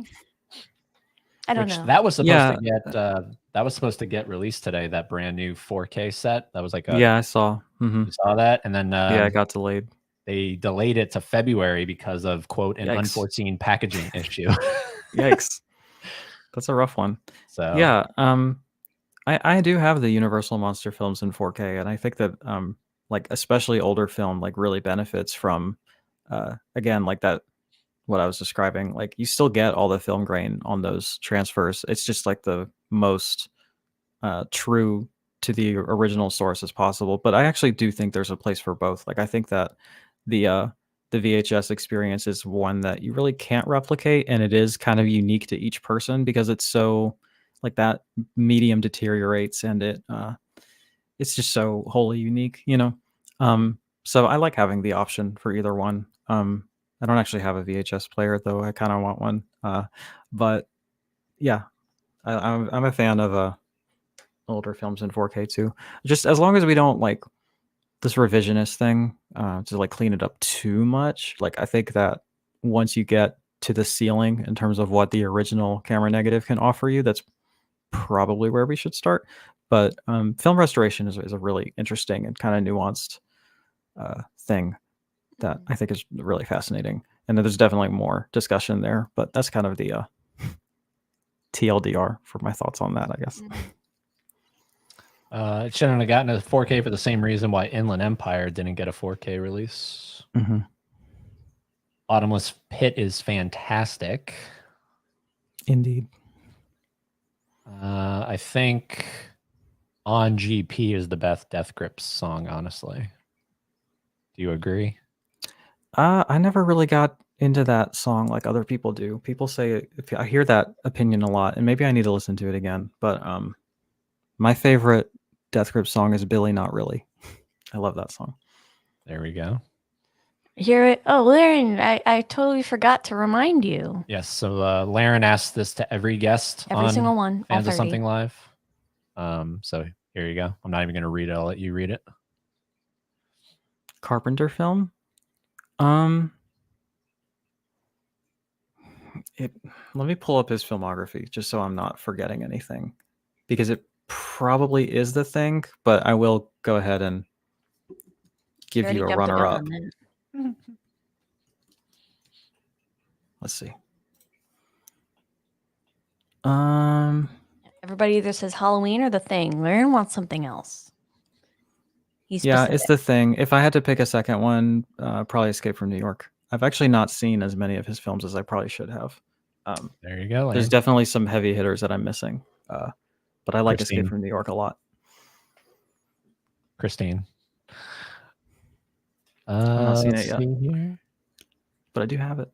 I don't know. That was supposed to Yeah. get that was supposed to get released today. That brand new 4K set. That was like a Yeah, I saw. you saw that, and then Yeah, it got delayed. they delayed it to February because of quote an Yikes. unforeseen packaging issue. Yikes. That's a rough one. So Yeah, I do have the Universal monster films in 4K, and I think that like especially older film like really benefits from again like that what I was describing. Like you still get all the film grain on those transfers. It's just like the most true to the original source as possible. But I actually do think there's a place for both. Like I think that the VHS experience is one that you really can't replicate, and it is kind of unique to each person because it's so like that medium deteriorates and it's just so wholly unique, you know. So I like having the option for either one. I don't actually have a VHS player though. I kind of want one. But yeah, I'm a fan of older films in 4K too. Just as long as we don't like this revisionist thing to like clean it up too much. Like I think that once you get to the ceiling in terms of what the original camera negative can offer you, that's probably where we should start. But film restoration is a really interesting and kind of nuanced thing that I think is really fascinating. And there's definitely more discussion there, but that's kind of the TLDR for my thoughts on that, I guess. it shouldn't have gotten a 4K for the same reason why Inland Empire didn't get a 4K release. Bottomless Pit is fantastic. Indeed. I think On GP is the best Death Grips song, honestly. Do you agree? I never really got into that song like other people do. People say I hear that opinion a lot, and maybe I need to listen to it again. But my favorite Death Grip song is Billy Not Really. I love that song. There we go. Hear it. Oh, Lauren, I totally forgot to remind you. Yes. So Laren asked this to every guest Every on single one. All Fans of 30. Something Live. So here you go. I'm not even going to read it. I'll let you read it. Carpenter film. Let me pull up his filmography just so I'm not forgetting anything, because it probably is The Thing, but I will go ahead and give already you a jumped the gun runner-up. on that. Let's see. Everybody either says Halloween or The Thing. Lauren wants something else. He's Yeah, specific. it's The Thing. If I had to pick a second one, probably Escape from New York. I've actually not seen as many of his films as I probably should have. There you go. There's Laren. definitely some heavy hitters that I'm missing, but I like Christine. Escape from New York a lot. Christine. I'm not seeing it let's yet, see here. but I do have it.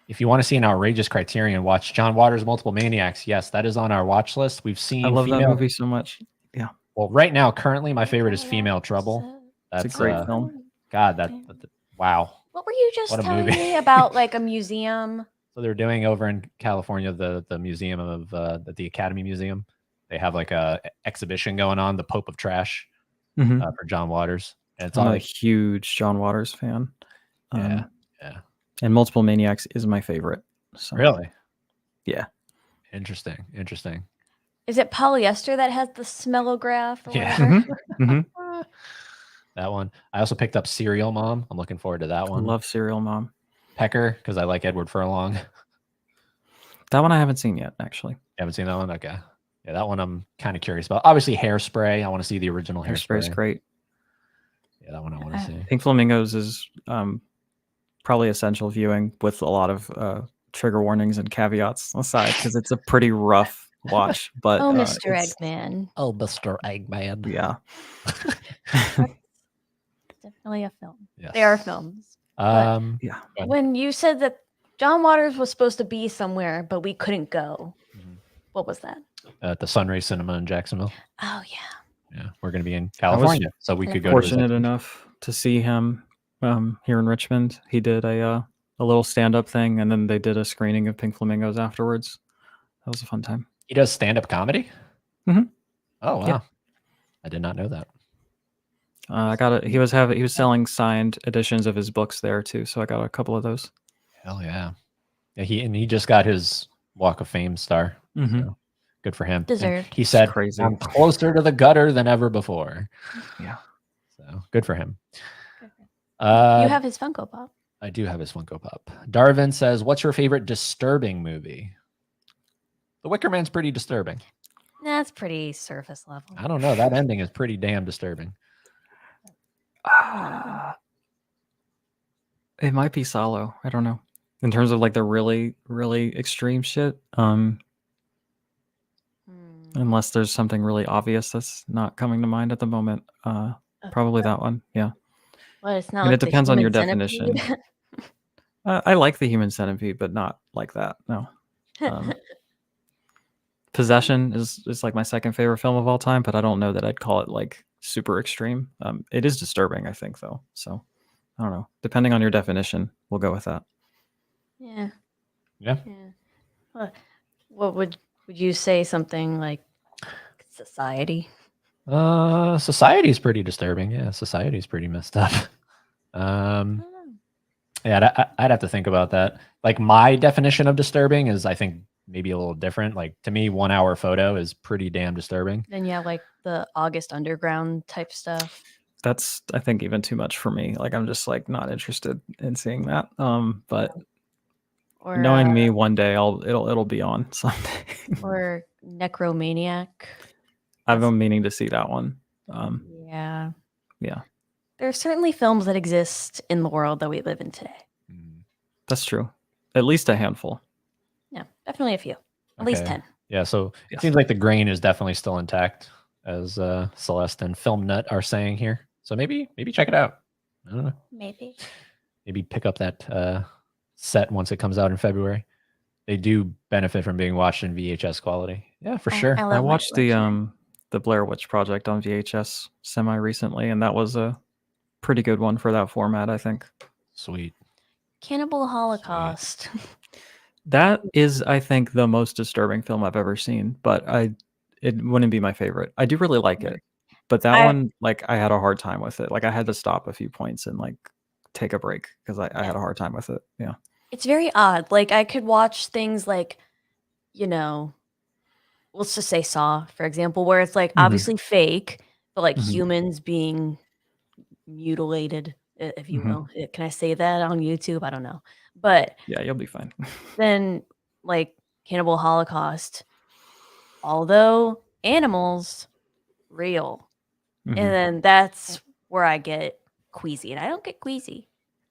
If you want to see an outrageous Criterion, watch John Waters' Multiple Maniacs. Yes, that is on our watch list. We've seen I love female... that movie so much. Yeah. Well, right now, currently, my favorite is Female Trouble. That's It's a great film. God, that wow. What were you just What a telling movie. me about like a museum? So they're doing over in California, the museum of the Academy Museum. They have like a exhibition going on, the Pope of Trash, for John Waters. And it's I'm all a huge John Waters fan. yeah. And Multiple Maniacs is my favorite. So. Really? Yeah. Interesting. Is it polyester that has the smellograph or Yeah. whatever? That one. I also picked up Serial Mom. I'm looking forward to that I one. love Serial Mom. Pecker, because I like Edward Furlong. That one I haven't seen yet, actually. You haven't seen that one? Okay. Yeah, that one I'm kind of curious about. Obviously, Hairspray. I want to see the original Hairspray. Hairspray's great. Yeah, that one I want to see. Pink Flamingos is probably essential viewing with a lot of trigger warnings and caveats aside, because it's a pretty rough watch. But Oh, Mr. Eggman. Oh, Mr. Eggman. Yeah. Definitely a film. Yes. They are films. Yeah. When you said that John Waters was supposed to be somewhere, but we couldn't go, what was that? At the Sunray Cinema in Jacksonville. Oh, yeah. Yeah, we're going to be in California, so we could go. Fortunate enough to see him here in Richmond. He did a little stand-up thing, and then they did a screening of Pink Flamingos afterwards. That was a fun time. He does stand-up comedy? Mhm. Oh, wow. Yeah. I did not know that. I got it. He was selling signed editions of his books there too, so I got a couple of those. Hell yeah. Yeah, he just got his Walk of Fame star. So good for him. And Deserved. he said, crazy. "I'm closer to the gutter than ever before." Yeah. So good for him. Good for him. Uh, You have his Funko Pop. I do have his Funko Pop. Darvin says, "What's your favorite disturbing movie?" The Wicker Man's pretty disturbing. That's pretty surface level. I don't know. That ending is pretty damn disturbing. It might be Solo. I don't know. In terms of like the really, really extreme shit. Unless there's something really obvious that's not coming to mind at the moment. Probably that one. Yeah. Well, it's not And like it depends on your Human definition. Centipede. I like the Human Centipede, but not like that. No. Possession is like my second favorite film of all time, but I don't know that I'd call it like super extreme. It is disturbing, I think, though. So I don't know. Depending on your definition, we'll go with that. Yeah. Yeah. What would you say? Something like Society? Society is pretty disturbing. Yeah, society is pretty messed up. Yeah, I'd have to think about that. Like my definition of disturbing is, I think, maybe a little different. Like to me, 1 hour photo is pretty damn disturbing. Then you have like the August Underground type stuff. That's, I think, even too much for me. Like I'm just like not interested in seeing that. But Or knowing me, one day it'll be on someday. or Necromaniac. I've been meaning to see that one. Yeah. Yeah. There are certainly films that exist in the world that we live in today. That's true. At least a handful. Yeah, definitely a few. At least 10. Yeah, so Yes. it seems like the grain is definitely still intact, as Celeste and Film Nut are saying here. So maybe check it out. I don't know. Maybe pick up that set once it comes out in February. They do benefit from being watched in VHS quality. Yeah, for sure. I watched the Blair Witch Project on VHS semi recently, and that was a pretty good one for that format, I think. Sweet. Cannibal Holocaust. That is, I think, the most disturbing film I've ever seen, but it wouldn't be my favorite. I do really like it, but that one, like, I had a hard time with it. Like, I had to stop a few points and like take a break because I had a hard time with it. Yeah, It's very odd. Like I could watch things like, you know, let's just say Saw, for example, where it's like obviously fake, but like humans being mutilated, if you will. Can I say that on YouTube? I don't know. But yeah, you'll be fine. then like Cannibal Holocaust, although animals, real. And then that's where I get queasy. And I don't get queasy.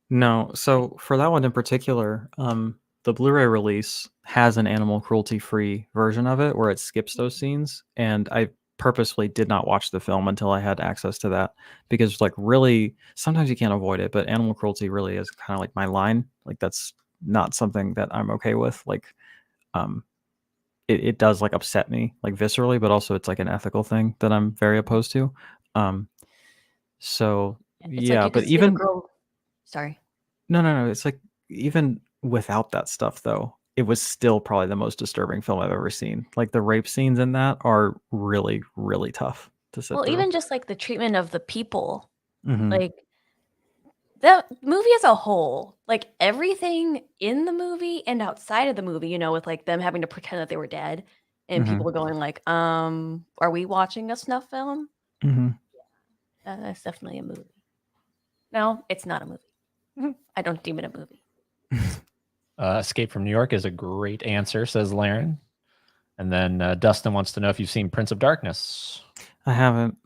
No, so for that one in particular, the Blu-ray release has an animal cruelty-free version of it where it skips those scenes, and I purposefully did not watch the film until I had access to that because, like, really, sometimes you can't avoid it, but animal cruelty really is kind of like my line. Like, that's not something that I'm okay with. Like, it does like upset me like viscerally, but also it's like an ethical thing that I'm very opposed to. So It's yeah, like you but could see the even girl. Sorry. no, it's like even without that stuff though, it was still probably the most disturbing film I've ever seen. Like the rape scenes in that are really, really tough to sit Well, through. even just like the treatment of the people, Mhm. like the movie as a whole, like everything in the movie and outside of the movie, you know, with like them having to pretend that they were dead and people going like, are we watching a snuff film? Mhm. That's definitely a movie. No, it's not a movie. I don't deem it a movie. Escape from New York is a great answer, says Laren. And then Dustin wants to know if you've seen Prince of Darkness. I haven't.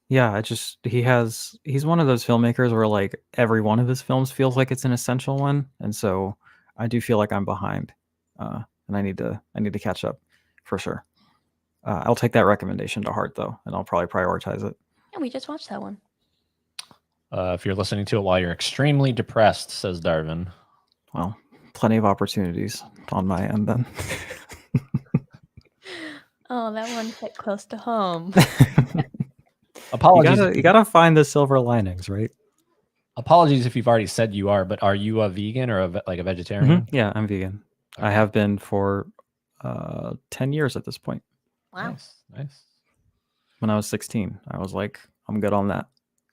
Yeah, he's one of those filmmakers where like every one of his films feels like it's an essential one, and so I do feel like I'm behind, and I need to catch up for sure. I'll take that recommendation to heart though, and I'll probably prioritize it. Yeah, we just watched that one. If you're listening to it while you're extremely depressed, says Darvin. Well, plenty of opportunities on my end then. Oh, that one hit close to home. Apologies. You gotta find the silver linings, right? Apologies if you've already said you are, but are you a vegan or a vegetarian? Yeah, I'm vegan. Okay. I have been for 10 years at this point. Wow. Nice. When I was 16, I was like, I'm good on that.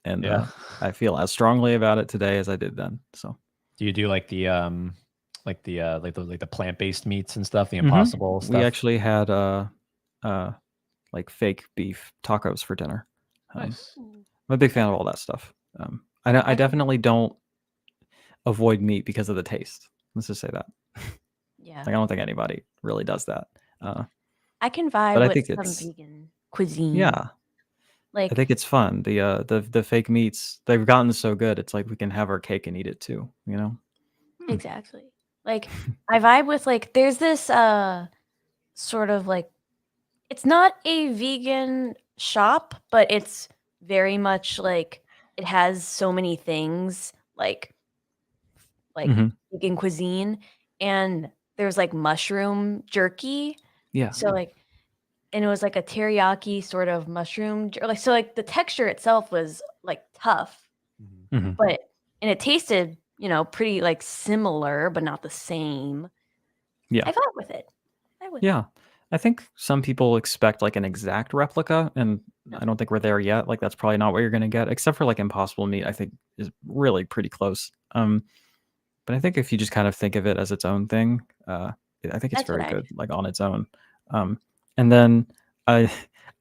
and Yeah. I feel as strongly about it today as I did then. So Do you do like the plant-based meats and stuff, the Mhm. Impossible stuff? We actually had like fake beef tacos for dinner. Nice. I'm a big fan of all that stuff. I definitely don't avoid meat because of the taste. Let's just say that. Yeah. Like I don't think anybody really does that. I can But vibe I with think some it's vegan cuisine. yeah. I Like, think it's fun. The fake meats, they've gotten so good. It's like we can have our cake and eat it too, you know? exactly. Like, I vibe with, like, there's this sort of like, it's not a vegan shop, but it's very much like it has so many things like Mhm. vegan cuisine, and there's like mushroom jerky. Yeah. So like, and it was like a teriyaki sort of mushroom, like, so like the texture itself was like tough, Mhm. but and it tasted, pretty like similar, but not the same. Yeah. I vibe with it. Yeah. I think some people expect like an exact replica, and No. I don't think we're there yet. Like that's probably not what you're gonna get, except for like Impossible Meat, I think is really pretty close. But I think if you just kind of think of it as its own thing, I think it's That's what very I good, like on its own. And then I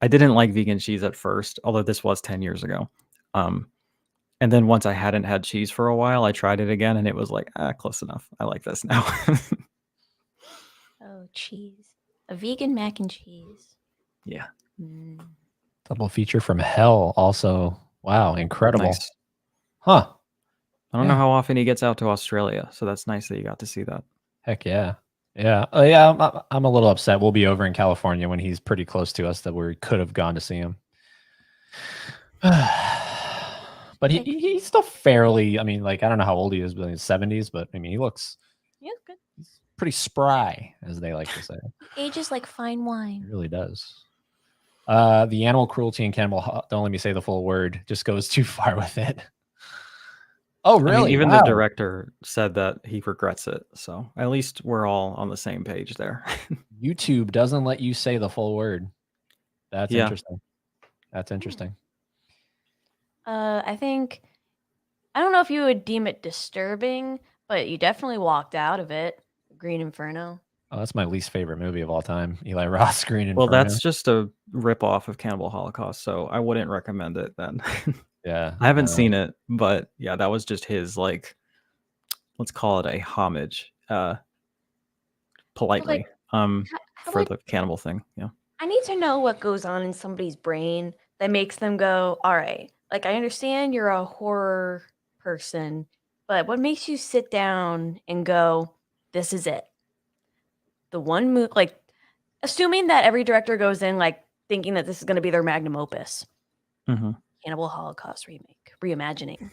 I didn't like vegan cheese at first, although this was 10 years ago. And then once I hadn't had cheese for a while, I tried it again, and it was like, close enough. I like this now. Oh, cheese. A vegan mac and cheese. Yeah. Mm. Double feature from hell. Also, wow, incredible. Nice. Huh. I don't know Yeah. how often he gets out to Australia, so that's nice that you got to see that. Heck yeah. Yeah. Yeah. I'm a little upset. We'll be over in California when he's pretty close to us that we could have gone to see him. But he's still fairly, I mean, like, I don't know how old he is, but in his 70s, but I mean, he looks Yeah, good. he's pretty spry, as they like to say. Ages like fine He wine. really does. The animal cruelty and cannibal, don't let me say the full word, just goes too far with it. Oh, really? I mean, even wow. the director said that he regrets it, so at least we're all on the same page there. YouTube doesn't let you say the full word. That's Yeah. interesting. That's interesting. I think, I don't know if you would deem it disturbing, but you definitely walked out of it. Green Inferno. Oh, that's my least favorite movie of all time. Eli Roth's Green Inferno. Well, that's just a rip-off of Cannibal Holocaust, so I wouldn't recommend it then. yeah. I haven't seen it, but yeah, that was just his, like, let's call it a homage, politely, how for would- the cannibal thing. Yeah. I need to know what goes on in somebody's brain that makes them go, all right, like, I understand you're a horror person, but what makes you sit down and go, this is it? The one move, like, assuming that every director goes in, like, thinking that this is going to be their magnum opus. Mm-hmm. Cannibal Holocaust remake, reimagining.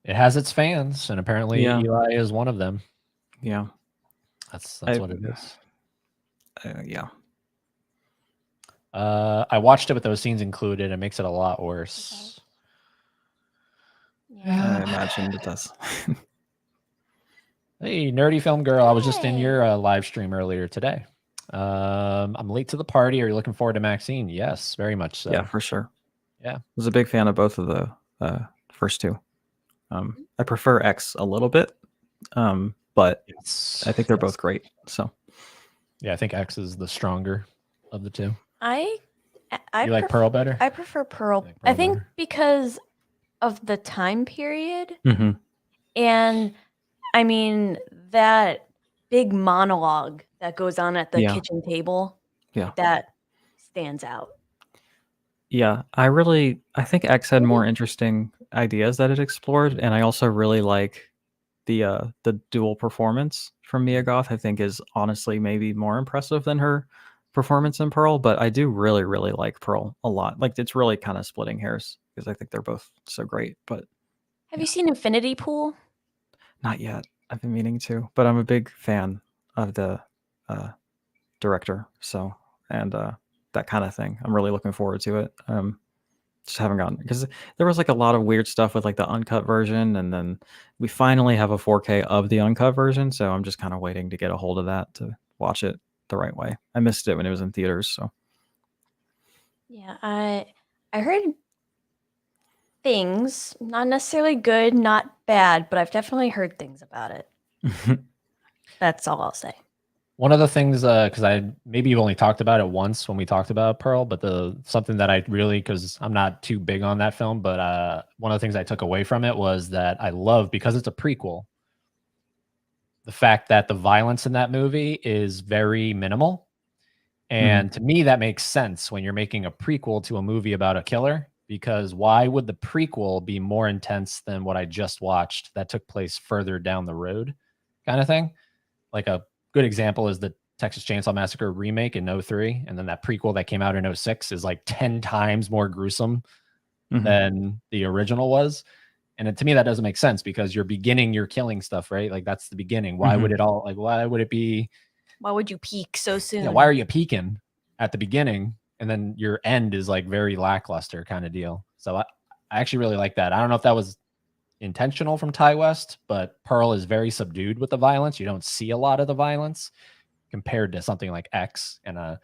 It has its fans, and apparently Yeah. Eli is one of them. Yeah. That's what it is. Yeah. I watched it with those scenes included. It makes it a lot worse. Yeah. I imagine it does. Hey, nerdy film girl! I was just in your live stream earlier today. I'm late to the party. Are you looking forward to Maxine? Yes, very much so. Yeah, for sure. Yeah. I was a big fan of both of the first two. I prefer X a little bit, but Yes. I think they're both great. So yeah, I think X is the stronger of the two. I You like Pearl better? I prefer Pearl. like I Pearl think better? because of the time period, Mhm. and I mean that big monologue that goes on at the Yeah. kitchen table. Yeah. That stands out. Yeah, I think X had more interesting ideas that it explored, and I also really like the dual performance from Mia Goth. I think is honestly maybe more impressive than her performance in Pearl, but I do really, really like Pearl a lot. Like it's really kind of splitting hairs because I think they're both so great, but Have you seen Infinity Pool? not yet. I've been meaning to, but I'm a big fan of the director, so and that kind of thing. I'm really looking forward to it. Just haven't gotten because there was like a lot of weird stuff with like the uncut version, and then we finally have a 4K of the uncut version, so I'm just kind of waiting to get a hold of that to watch it the right way. I missed it when it was in theaters, so Yeah, I heard things, not necessarily good, not bad, but I've definitely heard things about it. That's all I'll say. One of the things, because I maybe you've only talked about it once when we talked about Pearl, but something that I really, because I'm not too big on that film, but one of the things I took away from it was that I love, because it's a prequel, the fact that the violence in that movie is very minimal. And to me, that makes sense when you're making a prequel to a movie about a killer, because why would the prequel be more intense than what I just watched that took place further down the road, kind of thing? Like a good example is the Texas Chainsaw Massacre remake in 2003, and then that prequel that came out in 2006 is like 10 times more gruesome than the original was. And to me, that doesn't make sense, because you're killing stuff, right? Like that's the beginning. Why would it be? Why would you peak so soon? Yeah, why are you peaking at the beginning and then your end is like very lackluster kind of deal? So I actually really like that. I don't know if that was intentional from Ty West, but Pearl is very subdued with the violence. You don't see a lot of the violence compared to something like X, and I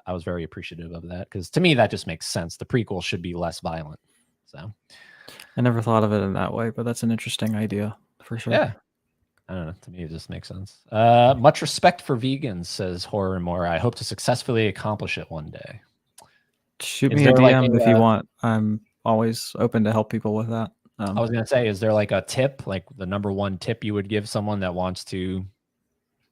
was very appreciative of that, because to me that just makes sense. The prequel should be less violent. So I never thought of it in that way, but that's an interesting idea for sure. yeah, I don't know. To me, it just makes sense. Much respect for vegans, says Horror and More. I hope to successfully accomplish it one day. Shoot Is me a there like DM if you want. I'm always open to help people with that. I was gonna say, is there like a tip, like the number one tip you would give someone that wants to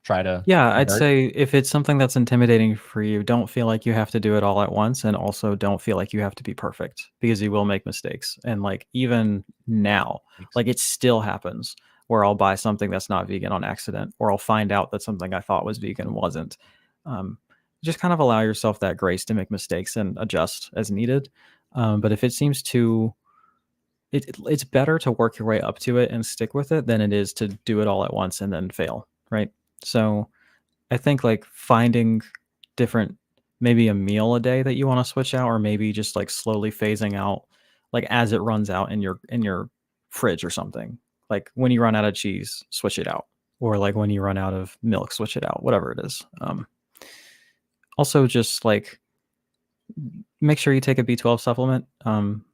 try to? Yeah, I'd convert? say if it's something that's intimidating for you, don't feel like you have to do it all at once, and also don't feel like you have to be perfect, because you will make mistakes. And like even now, like it still happens where I'll buy something that's not vegan on accident, or I'll find out that something I thought was vegan wasn't. Just kind of allow yourself that grace to make mistakes and adjust as needed. But if it seems too it's better to work your way up to it and stick with it than it is to do it all at once and then fail, right? So I think like finding different, maybe a meal a day that you want to switch out, or maybe just like slowly phasing out, like as it runs out in your fridge or something. Like when you run out of cheese, switch it out, or like when you run out of milk, switch it out, whatever it is. Also, just like make sure you take a B12 supplement.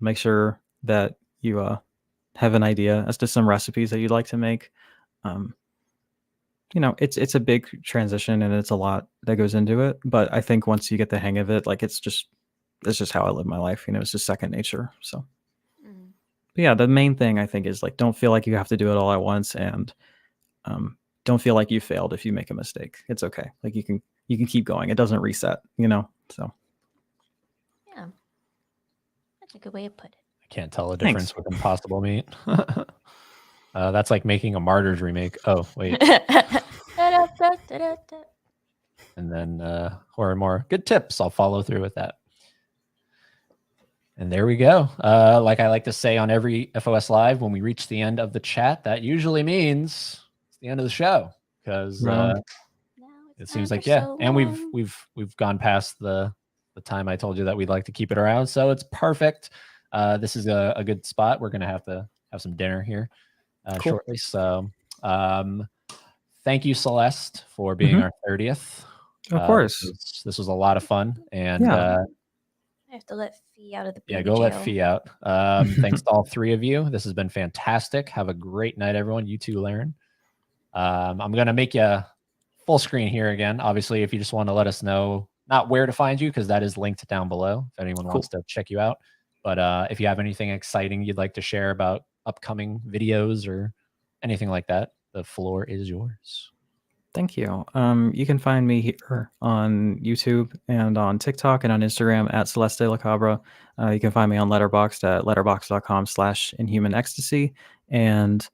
Make sure that you have an idea as to some recipes that you'd like to make. It's a big transition and it's a lot that goes into it. But I think once you get the hang of it, like it's just how I live my life. It's just second nature. So, but yeah, the main thing I think is like don't feel like you have to do it all at once, and don't feel like you failed if you make a mistake. It's okay. Like you can keep going. It doesn't reset. So. Yeah, that's a good way to put it. I can't tell the difference with Impossible Meat. That's like making a Martyrs remake. Oh, wait. And then Horror and More. Good tips. I'll follow through with that. And there we go. Like I like to say on every FOS Live, when we reach the end of the chat, that usually means it's the end of the show, because it seems like and we've gone past the time I told you that we'd like to keep it around, so it's perfect. This is a good spot. We're gonna have to have some dinner here shortly. So thank you, Celeste, for being our 30th. Of course. This was a lot of fun, and I have to let Fee out of the baby go jail. let Fee out. Thanks to all three of you. This has been fantastic. Have a great night, everyone. You too, Laren. I'm gonna make you full screen here again. Obviously, if you just want to let us know not where to find you, because that is linked down below if anyone wants to check you out. But if you have anything exciting you'd like to share about upcoming videos or anything like that, the floor is yours. Thank you. You can find me here on YouTube and on TikTok and on Instagram at Celeste La Cabra. You can find me on Letterboxd at letterboxd.com/inhumanecstasy. And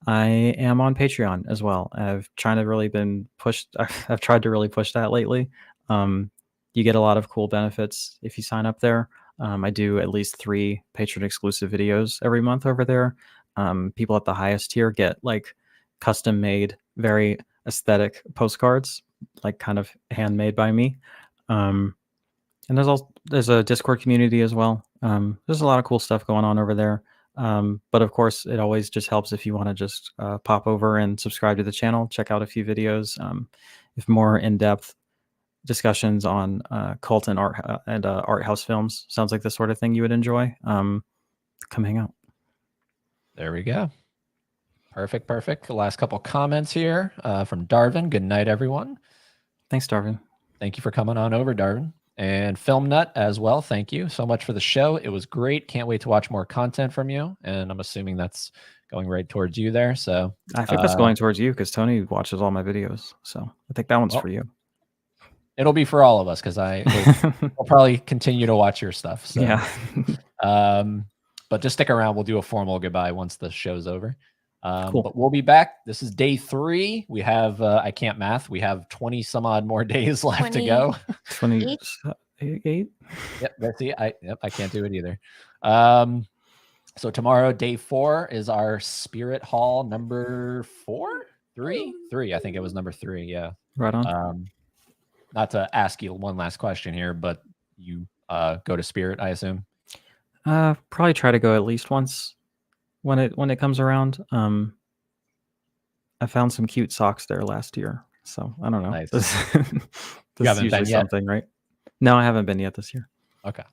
I am on Patreon as well. I've tried to really push that lately. You get a lot of cool benefits if you sign up there. I do at least 3 patron exclusive videos every month over there. People at the highest tier get like custom made, very aesthetic postcards, like kind of handmade by me. And there's a Discord community as well. There's a lot of cool stuff going on over there. But of course, it always just helps if you want to just pop over and subscribe to the channel, check out a few videos. If more in-depth discussions on cult and art house films sounds like the sort of thing you would enjoy. come hang out. There we go. Perfect. The last couple comments here from Darvin. Good night, everyone. Thanks, Darvin. Thank you for coming on over, Darvin. And Film Nut as well. Thank you so much for the show. It was great. Can't wait to watch more content from you. And I'm assuming that's going right towards you there. So I think that's going towards you because Tony watches all my videos. So I think that one's for you. It'll be for all of us because we'll probably continue to watch your stuff. So. Yeah. But just stick around. We'll do a formal goodbye once the show's over. Cool. But we'll be back. This is day 3. We have, I can't math. We have 20 some odd more days left to go. 28? Yep. That's it. I can't do it either. So tomorrow, day 4 is our Spirit Hall number 3. I think it was number 3. Yeah. Right on. Not to ask you one last question here, but you go to Spirit, I assume. Probably try to go at least once when it comes around. I found some cute socks there last year, so I don't know. Nice. This You haven't is usually been yet? something, right? No, I haven't been yet this year. Okay.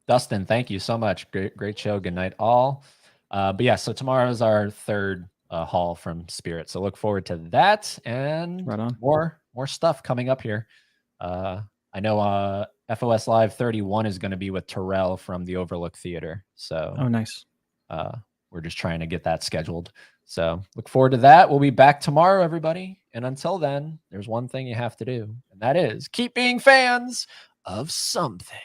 Dustin, thank you so much. Great show. Good night, all. But yeah, so tomorrow is our 3rd haul from Spirit. So look forward to that and Right on. more stuff coming up here. I know FOS Live 31 is going to be with Terrell from the Overlook Theater. So Oh, nice. we're just trying to get that scheduled. So look forward to that. We'll be back tomorrow, everybody. And until then, there's one thing you have to do, and that is keep being fans of something.